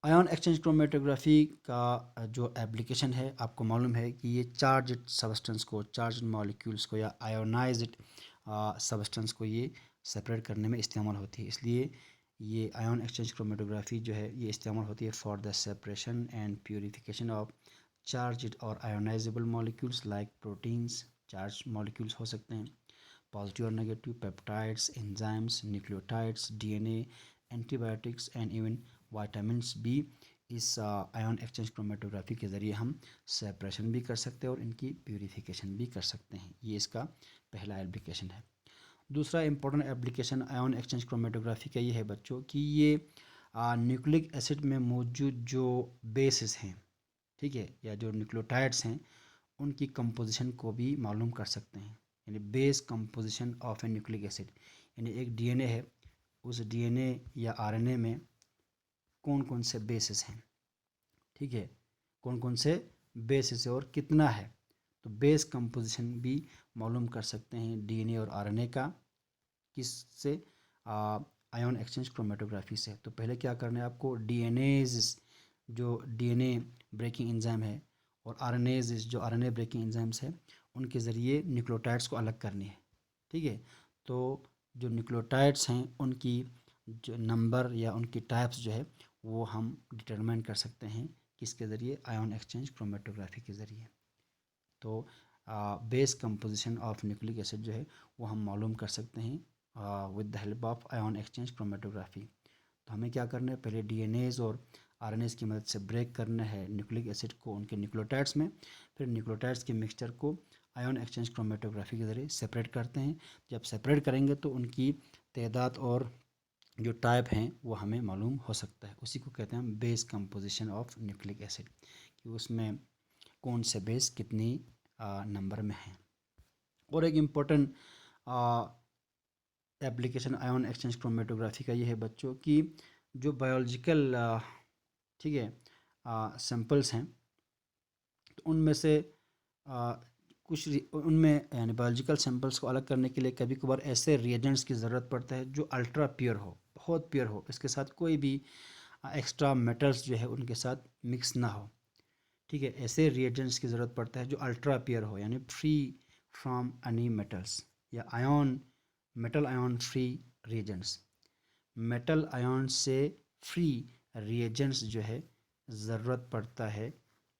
आयन एक्सचेंज क्रोमेटोग्राफी का जो एप्लीकेशन है, आपको मालूम है कि ये चार्ज सब्सटेंस को, चार्ज मॉलिक्यूल्स को या आयोनाइज्ड सब्सटेंस को ये सेपरेट करने में इस्तेमाल होती है। इसलिए ये आयन एक्सचेंज क्रोमेटोग्राफी जो है ये इस्तेमाल होती है for the separation and purification of charge और ionizable molecules like proteins. Charge molecules हो सकते हैं पॉजिटिव और negative, peptides, enzymes, nucleotides, DNA, antibiotics and even vitamins भी इस आयन एक्सचेंज क्रोमेटोग्राफी के ज़रिए हम सेपरेशन भी कर सकते हैं और इनकी प्यूरिफिकेशन भी कर सकते हैं। ये इसका पहला एप्लीकेशन है। दूसरा important application ion exchange chromatography का ये है बच्चों कि ये न्यूक्लिक एसिड में मौजूद जो बेसिस हैं, ठीक है, या जो न्यूक्लियोटाइड्स हैं, उनकी कंपोजिशन को भी मालूम कर सकते हैं। यानी base composition of A nucleic acid, यानी एक डीएनए है, उस डीएनए या आरएनए में कौन कौन से बेसिस हैं, ठीक है, कौन कौन से बेसिस है और कितना है। तो बेस कंपोजिशन भी मालूम कर सकते हैं डीएनए और आरएनए का, किससे, आयन एक्सचेंज क्रोमेटोग्राफी से। तो पहले क्या करना है आपको, डीएनएज जो डीएनए ब्रेकिंग एंजाइम है और आरएनएज जो आरएनए ब्रेकिंग एंजाइम्स है, उनके ज़रिए न्यूक्लियोटाइड्स को अलग करनी है, ठीक है। तो जो न्यूक्लियोटाइड्स हैं उनकी जो नंबर या उनकी टाइप्स जो है वो हम डिटरमाइन कर सकते हैं किसके ज़रिए, आयन एक्सचेंज क्रोमेटोग्राफी के ज़रिए। तो base composition of nucleic acid जो है वो हम मालूम कर सकते हैं with the help of ion exchange chromatography. तो हमें क्या करना है, पहले डीएनएज और आरएनएज की मदद से ब्रेक करना है न्यूक्लिक एसिड को उनके न्यूक्लियोटाइड्स में, फिर न्यूक्लियोटाइड्स के मिक्सचर को आयन एक्सचेंज क्रोमेटोग्राफी के ज़रिए सेपरेट करते हैं। जब सेपरेट करेंगे तो उनकी तादाद और जो टाइप हैं वो हमें मालूम हो सकता है। उसी को कहते हैं हम base composition of nucleic acid, कि उसमें कौन से बेस कितनी नंबर में हैं। और एक important application ion exchange chromatography का ये है बच्चों कि जो बायोलॉजिकल, ठीक है, सैंपल्स हैं, तो उनमें से कुछ उनमें यानी बायोलॉजिकल सैंपल्स को अलग करने के लिए कभी कभार ऐसे रिएजेंट्स की ज़रूरत पड़ता है जो अल्ट्रा प्योर हो, बहुत प्योर हो, इसके साथ कोई भी एक्स्ट्रा मेटल्स जो है उनके साथ मिक्स ना हो, ठीक है। ऐसे रिएजेंट्स की ज़रूरत पड़ता है जो अल्ट्रा प्योर हो, यानी फ्री फ्रॉम एनी मेटल्स, या ion metal ion free reagents. Metal ion से फ्री रिएजेंट्स जो है ज़रूरत पड़ता है,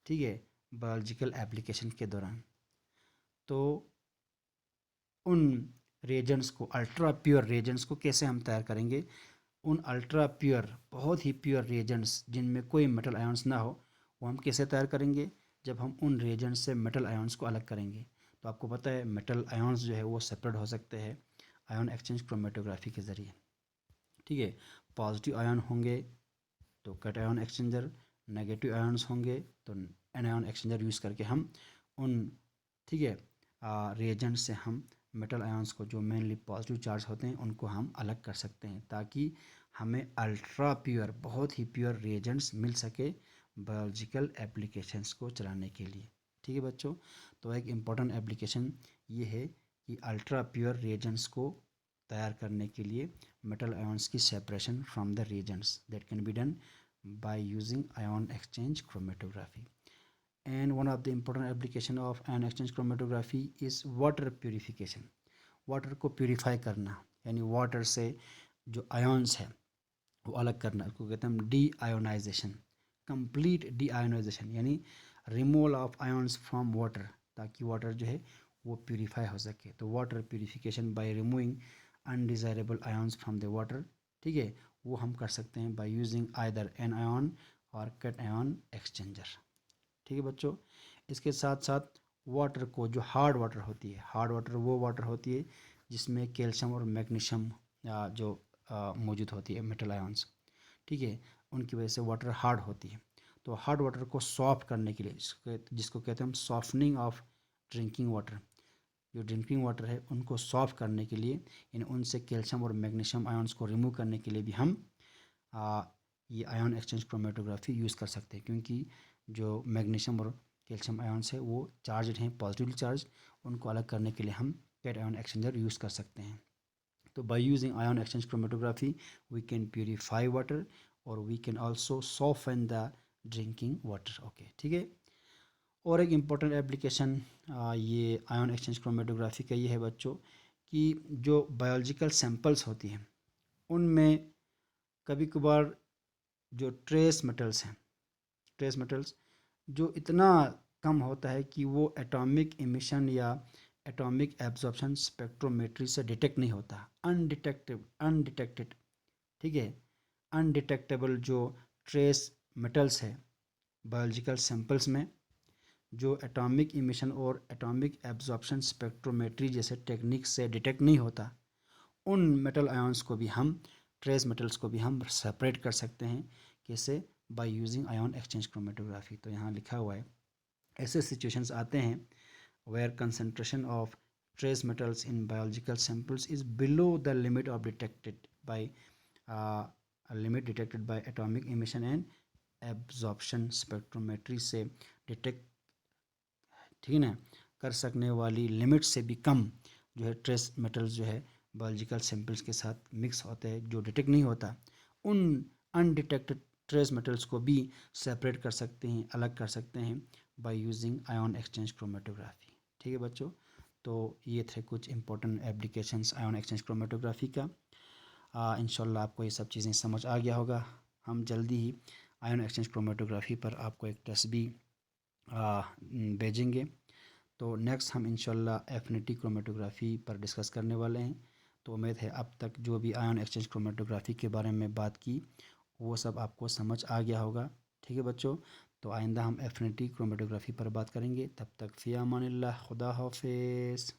ठीक है, बायोलॉजिकल एप्लीकेशन के दौरान। तो उन रिएजेंट्स को, अल्ट्रा प्योर रिएजेंट्स को कैसे हम तैयार करेंगे, उन अल्ट्रा प्योर, बहुत ही प्योर रिएजेंट्स जिनमें कोई मेटल आयन्स ना हो, वो हम कैसे तैयार करेंगे, जब हम उन रिएजेंट्स से मेटल आयन्स को अलग करेंगे। तो आपको पता है मेटल आयन्स जो है वो सेपरेट हो सकते हैं आयन एक्सचेंज क्रोमेटोग्राफी के ज़रिए, ठीक है। पॉजिटिव आयन होंगे तो कैटायन एक्सचेंजर, नेगेटिव आयन्स होंगे तो एनायन एक्सचेंजर यूज़ करके हम उन, ठीक है, रिएजेंट से हम मेटल आयन्स को जो मेनली पॉजिटिव चार्ज होते हैं उनको हम अलग कर सकते हैं, ताकि हमें अल्ट्रा प्योर, बहुत ही प्योर रिएजेंट्स मिल सके बायोलॉजिकल एप्लीकेशंस को चलाने के लिए, ठीक है बच्चों। तो एक इम्पॉर्टेंट एप्लीकेशन ये है कि अल्ट्रा प्योर रिएजेंट्स को तैयार करने के लिए मेटल आयन्स की separation from the reagents that can be done by using ion exchange chromatography. And one of the important application of ion exchange chromatography is water purification. Water को purify करना, यानी water से जो ions है वो अलग करना, उसको कहते हैं deionization, complete deionization, यानी removal of ions from water, ताकि वाटर जो है वो प्योरीफाई हो सके। तो water purification by removing undesirable ions from the water, ठीक है, वो हम कर सकते हैं by using either anion और कैट आयन एक्सचेंजर, ठीक है बच्चों। इसके साथ साथ वाटर को, जो हार्ड वाटर होती है, हार्ड वाटर वो वाटर होती है जिसमें कैल्शियम और मैग्नीशियम जो मौजूद होती है मेटल आयन्स, ठीक है, उनकी वजह से वाटर हार्ड होती है। तो हार्ड वाटर को सॉफ्ट करने के लिए, जिसको कहते हैं हम सॉफ्टनिंग ऑफ ड्रिंकिंग वाटर, जो ड्रिंकिंग वाटर है उनको सॉफ्ट करने के लिए, यानी उनसे कैल्शियम और मैग्नीशियम आयन्स को रिमूव करने के लिए भी हम ये आयन एक्सचेंज क्रोमेटोग्राफी यूज़ कर सकते हैं, क्योंकि जो मैग्नीशियम और कैल्शियम आयन्स है वो चार्ज हैं, पॉजिटिवली चार्ज, उनको अलग करने के लिए हम कैट आयन एक्सचेंजर यूज़ कर सकते हैं। तो by using ion exchange chromatography we can purify water और we can also soften the drinking water, okay, ठीक है। और एक इम्पॉर्टेंट एप्लीकेशन ये आयन एक्सचेंज क्रोमेटोग्राफी का ये है बच्चों कि जो बायोलॉजिकल सैंपल्स होती हैं उनमें कभी कभार जो ट्रेस मेटल्स हैं, ट्रेस मेटल्स जो इतना कम होता है कि वो एटॉमिक इमिशन या एटॉमिक एब्जॉर्प्शन स्पेक्ट्रोमेट्री से डिटेक्ट नहीं होता, अनडिटेक्टेड, ठीक है, अनडिटेक्टेबल जो ट्रेस मेटल्स है बायोलॉजिकल सैंपल्स में, जो एटॉमिक इमिशन और एटॉमिक एब्जॉर्प्शन स्पेक्ट्रोमेट्री जैसे टेक्निक से डिटेक्ट नहीं होता, उन मेटल आयन्स को भी हम, ट्रेस मेटल्स को भी हम सेपरेट कर सकते हैं, कैसे, by using ion exchange chromatography. तो यहाँ लिखा हुआ है ऐसे सिचुएशंस आते हैं where concentration of trace metals in biological samples is below the limit of detected by limit detected by atomic emission and absorption spectrometry से डिटेक्ट, ठीक है ना, कर सकने वाली लिमिट से भी कम जो है ट्रेस मेटल्स जो है बायोलॉजिकल सैंपल्स के साथ मिक्स होते हैं, जो डिटेक्ट नहीं होता, उन अनडिटेक्टेड ट्रेस मेटल्स को भी सेपरेट कर सकते हैं, अलग कर सकते हैं by using ion exchange chromatography. ठीक है बच्चों, तो ये थे कुछ important applications ion exchange chromatography का। इंशाल्लाह आपको ये सब चीज़ें समझ आ गया होगा। हम जल्दी ही आयन एक्सचेंज क्रोमेटोग्राफी पर आपको एक टेस्ट भी भेजेंगे। तो नेक्स्ट हम इंशाल्लाह एफिनिटी क्रोमेटोग्राफी पर डिस्कस करने वाले हैं। तो उम्मीद है अब तक जो भी आयन एक्सचेंज क्रोमेटोग्राफी के बारे में बात की वो सब आपको समझ आ गया होगा। ठीक है बच्चों, तो आइंदा हम एफिनिटी क्रोमेटोग्राफी पर बात करेंगे। तब तक फ़ी अमानिल्लाह, खुदा हाफिज़।